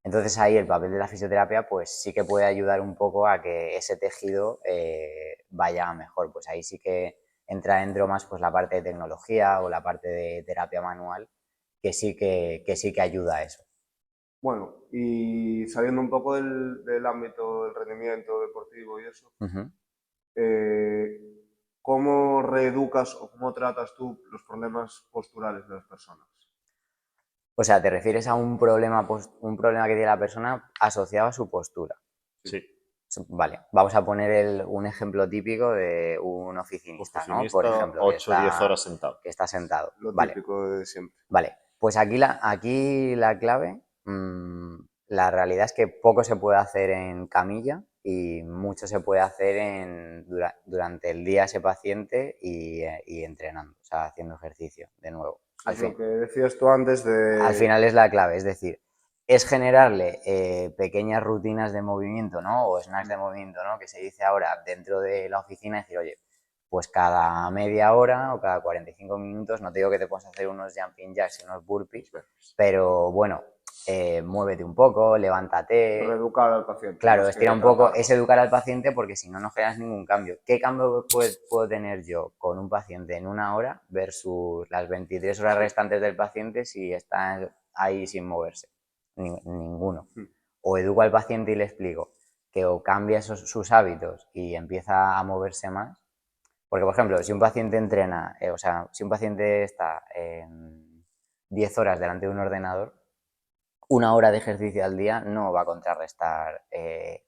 Entonces ahí el papel de la fisioterapia pues sí que puede ayudar un poco a que ese tejido vaya mejor. Pues ahí sí que entra dentro más pues la parte de tecnología o la parte de terapia manual que sí que ayuda a eso. Bueno, y saliendo un poco del ámbito del rendimiento deportivo y eso, Ujú. eh, ¿cómo reeducas o cómo tratas tú los problemas posturales de las personas? O sea, ¿te refieres a un problema que tiene la persona asociado a su postura? Sí, Sí, Vale, vamos a poner un ejemplo típico de un oficinista, ¿no? Por oficinista, ejemplo, 8 o 10 horas sentado. que está sentado. lo Vale, típico de siempre. vale. Pues aquí la clave, la realidad es que poco se puede hacer en camilla y mucho se puede hacer durante el día ese paciente y entrenando, o sea, haciendo ejercicio de nuevo. Es lo que decías tú antes Al de... final es la clave, es decir, es generarle pequeñas rutinas de movimiento, ¿no? O snacks de movimiento, ¿no? Que se dice ahora dentro de la oficina, decir, oye, pues cada media hora o cada 45 minutos, no te digo que te puedas hacer unos jumping jacks y unos burpees, pero bueno, muévete un poco, levántate, Reeducar al paciente, claro, más estira que un poco, tratarlo. es educar al paciente porque si no, no generas ningún cambio. ¿Qué cambio puedo tener yo con un paciente en una hora versus las 23 horas restantes del paciente si está ahí sin moverse? Ninguno. O educo al paciente y le explico que o cambia sus hábitos y empieza a moverse más. Porque, por ejemplo, si un paciente entrena, o sea, si un paciente está 10 horas delante de un ordenador, una hora de ejercicio al día no va a contrarrestar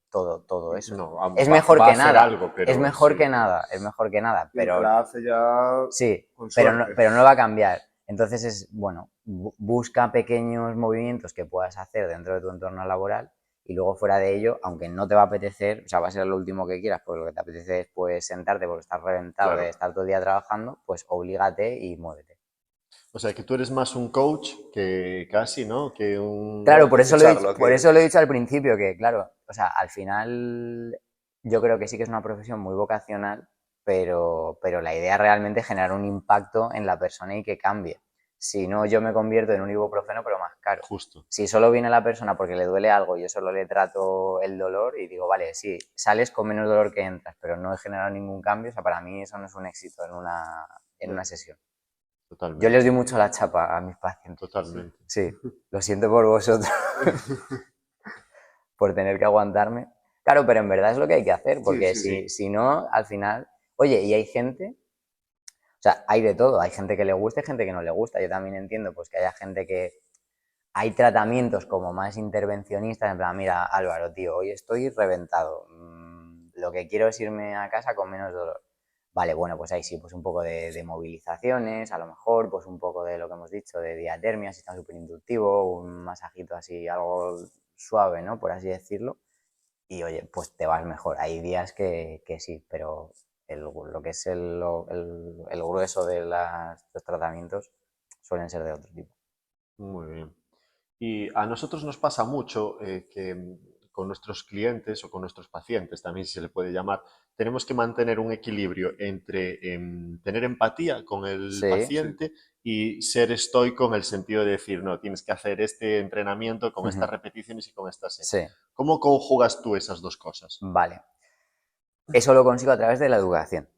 todo eso. No, Es va mejor a que hacer nada, algo, es pero mejor sí. que nada, es mejor que nada, Y el que pero la hace ya sí, con suerte. pero no va a cambiar. Entonces es, bueno, busca pequeños movimientos que puedas hacer dentro de tu entorno laboral y luego fuera de ello, aunque no te va a apetecer, o sea, va a ser lo último que quieras, porque lo que te apetece es pues sentarte porque estás reventado de Claro. estar todo el día trabajando, pues oblígate y muévete. O sea, que tú eres más un coach que casi, ¿no? Que Claro, Que ficharlo, por que... eso lo he dicho al principio, que claro, o sea, al final yo creo que sí que es una profesión muy vocacional, pero la idea es realmente generar un impacto en la persona y que cambie. Si no, yo me convierto en un ibuprofeno, pero más caro. justo, Si solo viene la persona porque le duele algo, yo solo le trato el dolor y digo, vale, sí, sales con menos dolor que entras, pero no he generado ningún cambio, o sea, para mí eso no es un éxito en Ya, una sesión. Yo les totalmente, doy mucho la chapa a mis pacientes. totalmente. Sí, lo siento por vosotros. Por tener que aguantarme. Claro, pero en verdad es lo que hay que hacer, Sí, porque sí, Sí, si no, al final, oye, y hay gente, o sea, hay de todo, hay gente que le gusta y gente que no le gusta. Yo también entiendo pues que haya gente que hay tratamientos como más intervencionistas, en plan, mira, Álvaro, tío, hoy estoy reventado, lo que quiero es irme a casa con menos dolor. Vale, bueno, pues ahí sí, pues un poco de movilizaciones, a lo mejor, pues un poco de lo que hemos dicho, de diatermia, sistema superinductivo, un masajito así, algo suave, ¿no? Por así decirlo. Y oye, pues te vas mejor. Hay días que sí, pero lo que es el grueso de los tratamientos suelen ser de otro tipo. Muy bien. Y a nosotros nos pasa mucho que con nuestros clientes o con nuestros pacientes, también se le puede llamar, tenemos que mantener un equilibrio entre tener empatía con el Sí. Sí. paciente y ser estoico en el sentido de decir, no, tienes que hacer este entrenamiento con estas Ujú. repeticiones y con estas series. Sí, ¿Cómo conjugas tú esas dos cosas? vale. Eso lo consigo a través de la educación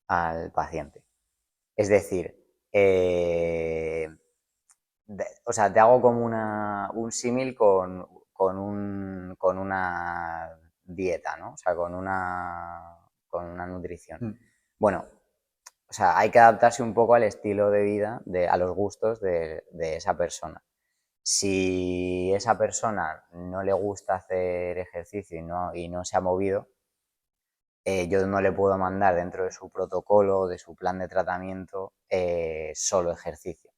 al paciente. Es decir, o sea, te hago como un símil con una dieta, ¿no? O sea, con una nutrición. Mm. Bueno, o sea, hay que adaptarse un poco al estilo de vida, a los gustos de esa persona. Si esa persona no le gusta hacer ejercicio y no se ha movido, yo no le puedo mandar dentro de su protocolo, de su plan de tratamiento, solo ejercicio.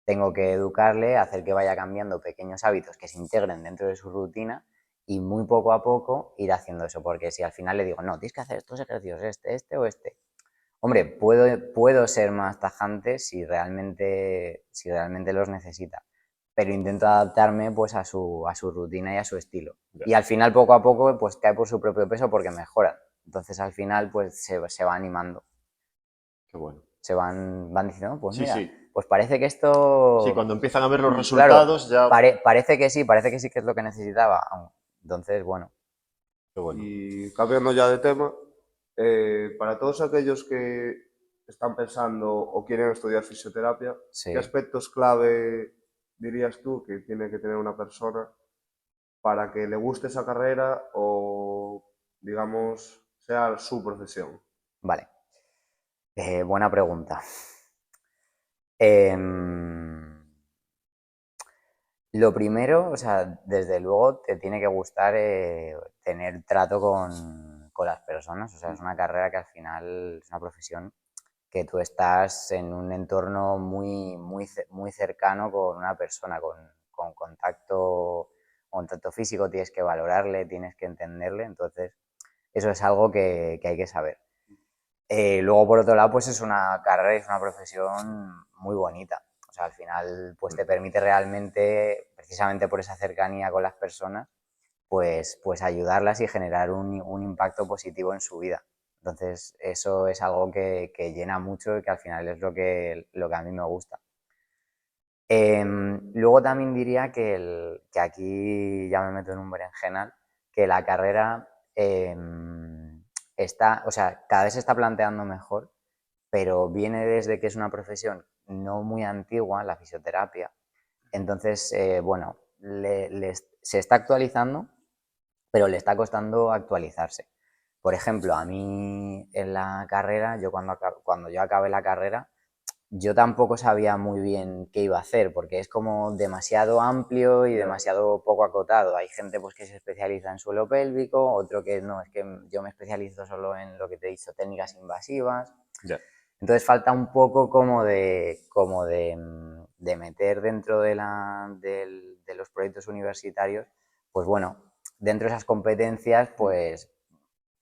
Tengo que educarle, hacer que vaya cambiando pequeños hábitos que se integren dentro de su rutina y muy poco a poco ir haciendo eso, porque si al final le digo, no, tienes que hacer estos ejercicios, este o este. Hombre, puedo ser más tajante si realmente los necesita, pero intento adaptarme pues a su rutina y a su estilo. Ya, Y al final, poco a poco, pues cae por su propio peso porque mejoran. Entonces, al final, pues se va animando. qué bueno. Van diciendo, "Oh, pues Sí, mira, sí. pues parece que Sí, esto, cuando empiezan a ver los claro, resultados ya... parece que sí que es lo que necesitaba". Entonces, bueno, Qué bueno. Y cambiando ya de tema, para todos aquellos que están pensando o quieren estudiar fisioterapia, ¿qué sí, aspectos clave dirías tú que tiene que tener una persona para que le guste esa carrera o, digamos, sea su profesión? vale. Buena pregunta. Em, Lo primero, o sea, desde luego te tiene que gustar tener trato con las personas. O sea, es una carrera que al final es una profesión que tú estás en un entorno muy, muy, muy cercano con una persona, con contacto físico, tienes que valorarle, tienes que entenderle. Entonces, eso es algo que hay que saber. Luego, por otro lado, pues es una carrera y es una profesión muy bonita. O sea, al final, pues te permite realmente, precisamente por esa cercanía con las personas, pues ayudarlas y generar un impacto positivo en su vida. Entonces, eso es algo que llena mucho y que al final es lo que a mí me gusta. Luego también diría que aquí ya me meto en un berenjenal, que la carrera o sea, cada vez se está planteando mejor, pero viene desde que es una profesión no muy antigua, la fisioterapia. Entonces, bueno, se está actualizando, pero le está costando actualizarse. Por ejemplo, a mí en la carrera, yo cuando yo acabé la carrera, yo tampoco sabía muy bien qué iba a hacer, porque es como demasiado amplio y Ya. demasiado poco acotado. Hay gente pues que se especializa en suelo pélvico, otro que no, es que yo me especializo solo en lo que te he dicho, técnicas invasivas. Ya. Entonces falta un poco como de meter dentro de los proyectos universitarios, pues bueno, dentro de esas competencias, pues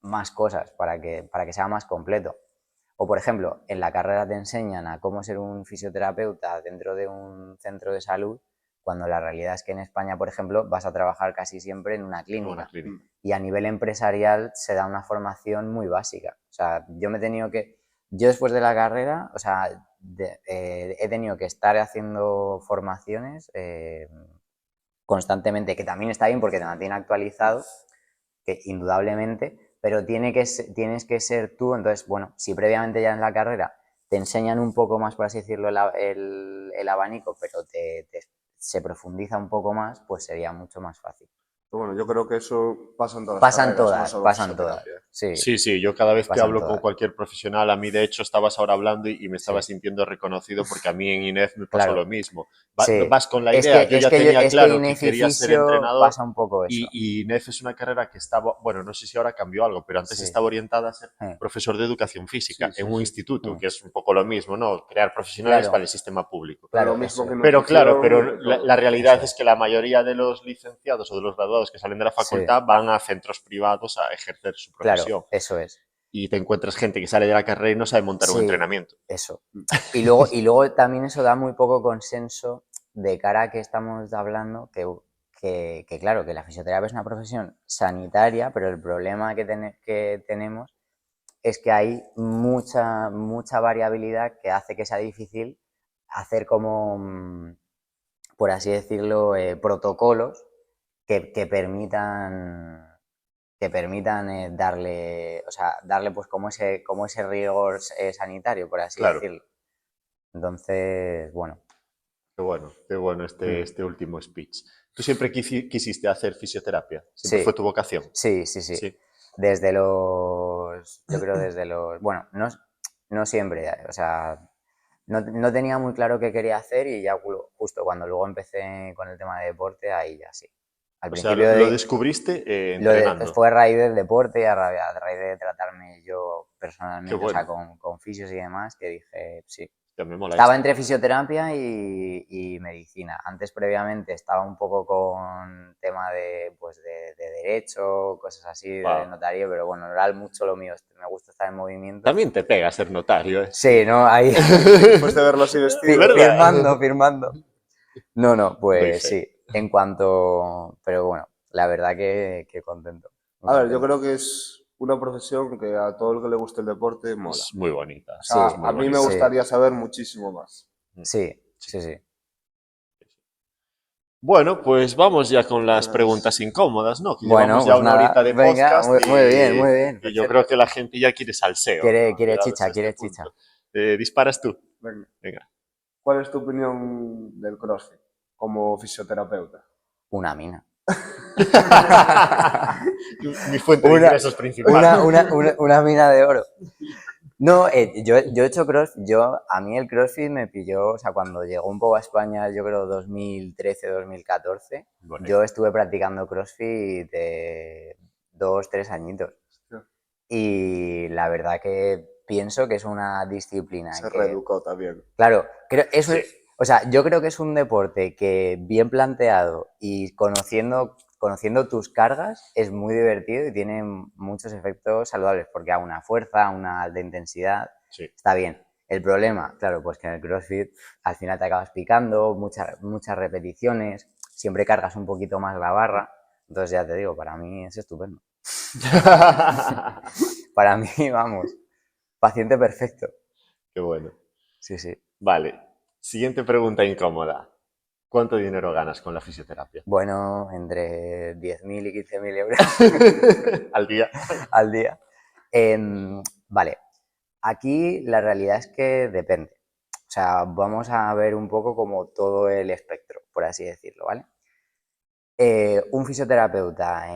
más cosas para que sea más completo. O, por ejemplo, en la carrera te enseñan a cómo ser un fisioterapeuta dentro de un centro de salud, cuando la realidad es que en España, por ejemplo, vas a trabajar casi siempre en una En una clínica. clínica. Y a nivel empresarial se da una formación muy básica. O sea, yo después de la carrera, o sea, he tenido que estar haciendo formaciones constantemente, que también está bien porque te mantiene actualizado, que indudablemente, pero tienes que ser tú. Entonces, bueno, si previamente ya en la carrera te enseñan un poco más, por así decirlo, el abanico, pero se profundiza un poco más, pues sería mucho más fácil. Pero bueno, yo creo que eso pasa en todas las carreras, no solo Pasan todas, fisioterapia. Sí, Sí, yo cada vez que pasan hablo con todas. cualquier profesional, a mí de hecho estabas ahora hablando y me estaba Sí, sintiendo reconocido porque a mí en INEF me pasó lo claro. mismo. Sí. Vas con la idea, yo ya tenía Es que claro que INEF y quería ser fisio entrenador pasa un poco eso. y INEF es una carrera que estaba, bueno, no sé si ahora cambió algo, pero antes Sí. estaba orientada a ser Eh, profesor de educación física Sí, en sí, un sí. instituto, mm. que es un poco lo mismo, ¿no? Crear profesionales para Claro, el sistema público. Lo claro, mismo eso que es. Pero claro, nutrición y todo. la realidad Eso es es. que la mayoría de los licenciados o de los graduados que salen de la Sí, facultad van a centros privados a ejercer su claro, profesión eso es. y te encuentras gente que sale de la carrera y no sabe montar un Sí, entrenamiento. eso. Mm. Y luego también eso da muy poco consenso de cara a que estamos hablando que claro, que la fisioterapia es una profesión sanitaria, pero el problema que tenemos es que hay mucha variabilidad que hace que sea difícil hacer como, por así decirlo, protocolos que permitan darle, o sea, darle pues como ese rigor sanitario, por así Claro, decirlo. Entonces, bueno, qué bueno mm, este último speech. ¿Tú siempre quisiste hacer fisioterapia? ¿Siempre fue sí, tu vocación? sí. Sí, Yo creo desde los, bueno, no siempre, o sea, no tenía muy claro qué quería hacer y ya justo cuando luego empecé con el tema de deporte, ahí ya sí. Al o sea, principio lo descubriste entrenando. fue a raíz del deporte, a raíz de tratarme yo Qué personalmente, o sea, bueno, con fisios y demás, que dije, sí. ya me mola Estaba esto. entre fisioterapia y medicina. Antes, previamente, estaba un poco con tema de, pues, de derecho, cosas así, de Wow. notario, pero bueno, no era mucho lo mío. Me gusta estar en movimiento. También te pega ser notario, ¿eh? Sí, ¿no? Ahí Después de verlo así vestido. ¿Verdad? firmando. No, Doy pues fe. sí, en cuanto... Pero bueno, la verdad que contento, muy A ver, yo contento. creo que es una profesión que a todo el que le guste el deporte mola. Es muy bonita, O Sí, sea, es muy a mí me bonita. sí, gustaría saber muchísimo más. Mm, sí, sí. sí. Bueno, pues vamos ya con las Pues, preguntas incómodas, ¿no? Que Bueno, llevamos ya pues una horita nada, de venga, podcast muy bien, y yo creo perfecto. que la gente ya quiere salseo, ¿no? Quiere Llegados a chicha, este quiere chicha. punto. ¿Disparas tú? venga, Venga. ¿cuál es tu opinión del CrossFit como fisioterapeuta? Una mina. Mi fuente de Una, ingresos principal. una mina de oro. No, yo he hecho CrossFit, a mí el CrossFit me pilló, o sea, cuando llegó un poco a España, yo creo 2013, 2014, yo Bonito. estuve practicando CrossFit de 2, 3 añitos. Hostia, Y la verdad que pienso que es una disciplina se que, reeducó también. claro, Sí, o sea, yo creo que es un deporte que bien planteado y conociendo tus cargas es muy divertido y tiene muchos efectos saludables porque a una fuerza, a una alta intensidad, sí. está bien. El problema, claro, pues que en el CrossFit al final te acabas picando, muchas repeticiones, siempre cargas un poquito más la barra, entonces ya te digo, para mí es estupendo. Para mí, vamos, paciente perfecto. Qué bueno. Sí, sí. Vale. Siguiente pregunta incómoda. ¿Cuánto dinero ganas con la fisioterapia? Bueno, entre 10.000 y 15.000 euros Al día. al día. Vale, aquí la realidad es que depende. O sea, vamos a ver un poco como todo el espectro, por así decirlo, ¿vale? Un fisioterapeuta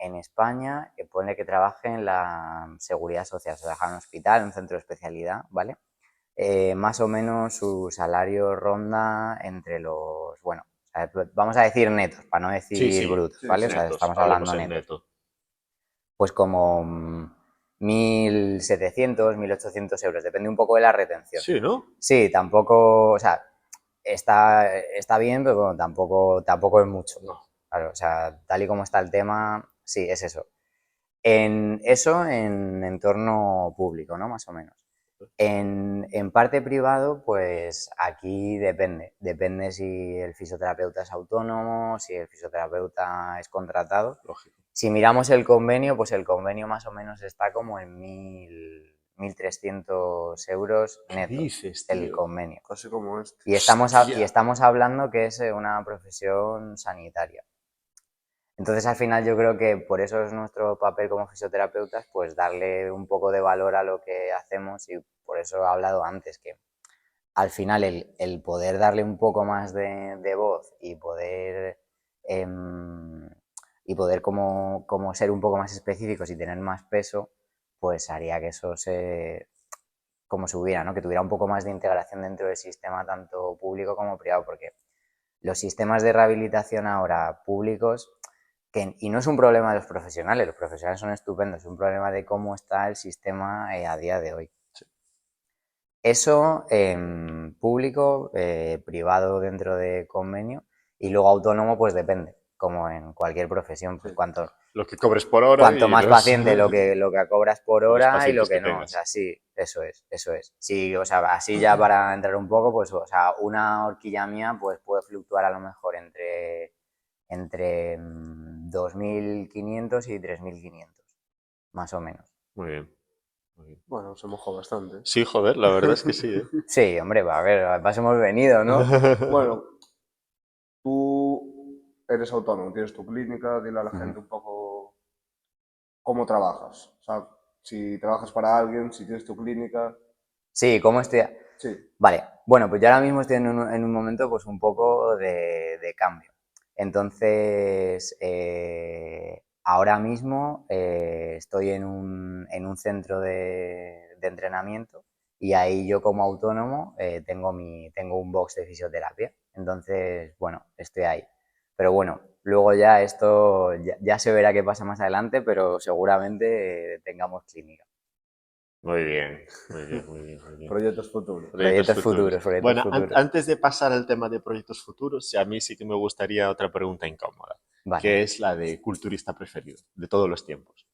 en España que pone que trabaje en la seguridad social, o sea, trabaja en un hospital, en un centro de especialidad, ¿vale? Más o menos su salario ronda entre los, bueno, o sea, vamos a decir netos, para no Sí, decir sí. brutos, Sí, ¿vale? O sí. sea, Netos. estamos Hablemos hablando en netos. neto. Pues como 1.700, 1.800 euros, depende un poco de la retención. Sí, ¿no? Sí, tampoco, o sea, está bien, pero bueno, tampoco es mucho. No. Claro, o sea, tal y como está el tema, sí, es eso. En entorno público, ¿no? Más o menos. En parte privado, pues aquí depende. Depende si el fisioterapeuta es autónomo, si el fisioterapeuta es contratado. Lógico. Si miramos el convenio, pues el convenio más o menos está como en 1.300 euros ¿Qué netos, dices, el tío? convenio. Casi como este. Y ¡Hostia! estamos hablando que es una profesión sanitaria. Entonces, al final, yo creo que por eso es nuestro papel como fisioterapeutas, pues darle un poco de valor a lo que hacemos y por eso he hablado antes, que al final el poder darle un poco más de voz y poder y poder como ser un poco más específicos y tener más peso, pues haría que eso como subiera, ¿no? Que tuviera un poco más de integración dentro del sistema tanto público como privado, porque los sistemas de rehabilitación ahora públicos, y no es un problema de los profesionales son estupendos, es un problema de cómo está el sistema a día de hoy. Sí. Eso público, privado dentro de convenio, y luego autónomo pues depende, como en cualquier profesión, pues Lo que cobres por hora cuanto y más paciente lo que cobras por los hora y lo pacientes que que no, o tengas. sea, sí, eso es. Sí, o sea, así ya para entrar un poco, pues, o sea, una horquilla mía pues puede fluctuar a lo mejor entre 2.500 y 3.500, más o menos. Muy bien. Muy bien. Bueno, se mojó bastante. Sí, joder, la verdad es que sí, ¿eh? Sí, hombre, a ver, a paso hemos venido, ¿no? Bueno, tú eres autónomo, tienes tu clínica, dile a la gente un poco cómo trabajas. O sea, si trabajas para alguien, si tienes tu clínica. Sí, ¿cómo estoy? Sí, Vale, bueno, pues yo ahora mismo estoy en un momento pues un poco de cambio. Entonces, ahora mismo estoy en un centro de entrenamiento y ahí yo como autónomo tengo un box de fisioterapia. Entonces, bueno, estoy ahí. Pero bueno, luego ya esto ya se verá qué pasa más adelante, pero seguramente tengamos clínica. Muy bien, muy bien, muy bien, muy bien. proyectos futuros. Proyectos Proyectos futuros. futuros, proyectos Bueno, futuros. antes de pasar al tema de proyectos futuros, a mí sí que me gustaría otra pregunta incómoda, Vale. que es la de culturista preferido, de todos los tiempos.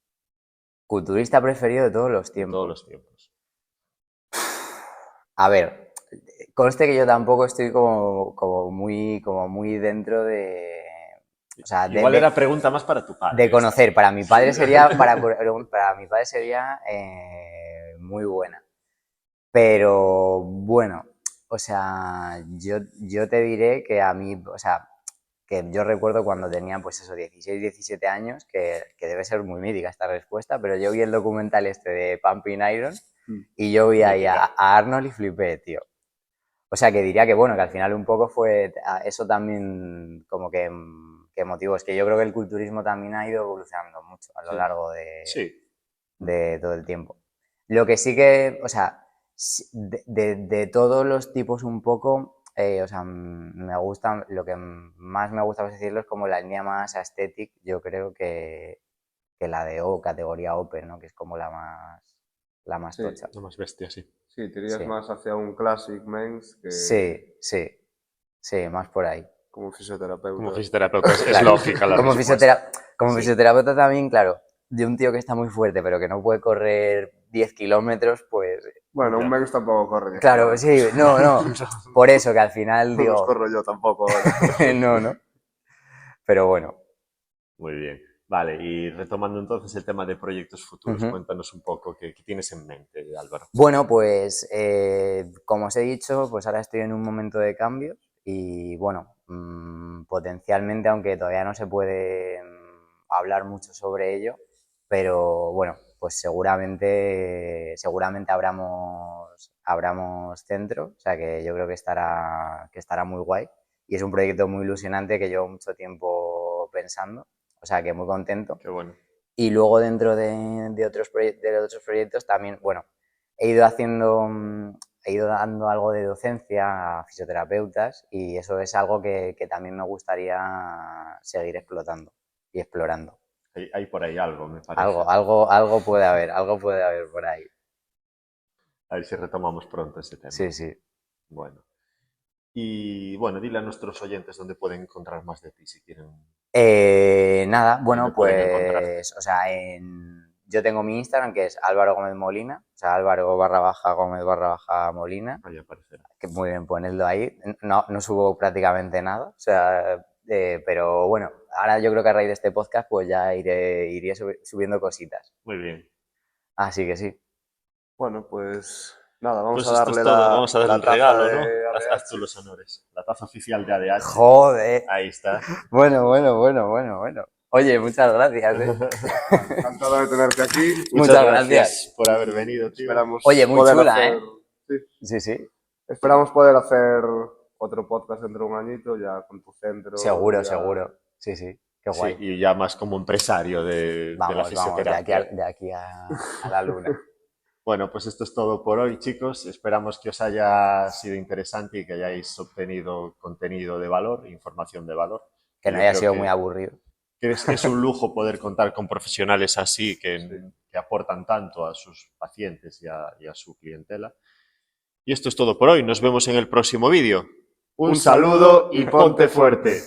Culturista preferido de todos los De todos tiempos. los tiempos. A ver, conste que yo tampoco estoy como muy dentro de. O sea, Igual era pregunta más para tu padre. de conocer. Para mi padre sería. Para mi padre sería muy buena. Pero bueno, o sea, yo te diré que a mí, o sea, que yo recuerdo cuando tenía pues eso, 16, 17 años, que debe ser muy mítica esta respuesta, pero yo vi el documental este de Pumping Iron y yo vi ahí a Arnold y flipé, tío. O sea, que diría que bueno, que al final un poco fue eso también como que motivó. Es que yo creo que el culturismo también ha ido evolucionando mucho a lo Sí. largo Sí, de todo el tiempo. Lo que sí que, o sea, de todos los tipos un poco, o sea, me gusta, lo que más me gusta, por así decirlo, es como la línea más aesthetic, yo creo que la de categoría Open, ¿no? Que es como la más Sí, tocha. no más bestia, sí. sí, te irías Sí, más hacia un classic men's que sí, sí, sí, más por ahí. como Como fisioterapeuta. fisioterapeuta es Claro, lógica la respuesta. como Sí. fisioterapeuta también, claro, de un tío que está muy fuerte pero que no puede correr 10 kilómetros, pues Bueno, un Ya. men's tampoco corre 10 claro, sí, kilómetros. no, por eso que al final No los digo, corro yo tampoco ahora. no, pero bueno. Muy bien. Vale, y retomando entonces el tema de proyectos futuros, Ujú. cuéntanos un poco qué tienes en mente, Álvaro. Bueno, pues como os he dicho, pues ahora estoy en un momento de cambio y bueno, potencialmente, aunque todavía no se puede hablar mucho sobre ello, pero bueno, pues seguramente abramos centro, o sea que yo creo que estará muy guay y es un proyecto muy ilusionante que llevo mucho tiempo pensando, o sea que muy contento. Qué bueno. Y luego dentro de otros proyectos también, bueno, he ido dando algo de docencia a fisioterapeutas y eso es algo que también me gustaría seguir explotando y explorando. Hay por ahí algo, me parece. Algo puede haber por ahí. A ver si retomamos pronto ese tema. Sí, sí. Bueno. Y bueno, dile a nuestros oyentes dónde pueden encontrar más de ti si quieren. Nada, ¿Dónde bueno, pueden encontrarte? pues, o sea, yo tengo mi Instagram que es Álvaro Gómez Molina, o sea, Álvaro_Gómez_Molina, Ahí aparecerá. que muy bien ponedlo ahí. No subo prácticamente nada, o sea, pero bueno, ahora yo creo que a raíz de este podcast pues ya iré subiendo cositas. Muy bien. Así que sí. Bueno, pues nada, vamos Pues a esto es darle todo. Vamos a darle la el taza regalo, ¿no? de Haz tú ADH. los honores. La taza oficial de ADH. Joder. Ahí está. Bueno. Oye, muchas gracias, ¿eh? Encantado de tenerte aquí. Muchas Muchas gracias gracias. por haber venido, tío. Esperamos Oye, muy poder chula, hacer. ¿eh? Sí, Sí, sí. esperamos poder hacer otro podcast dentro de un añito, ya con tu centro, Seguro, ya. seguro. Sí, sí. Qué Sí, guay. y ya más como empresario de la Vamos, fisioterapia. de aquí a la luna. Bueno, pues esto es todo por hoy, chicos. Esperamos que os haya sido interesante y que hayáis obtenido contenido de valor, información de valor. Que no Yo haya creo sido muy aburrido. que es un lujo poder contar con profesionales así que aportan tanto a sus pacientes y a su clientela. Y esto es todo por hoy. Nos vemos en el próximo vídeo. Un saludo y ponte fuerte.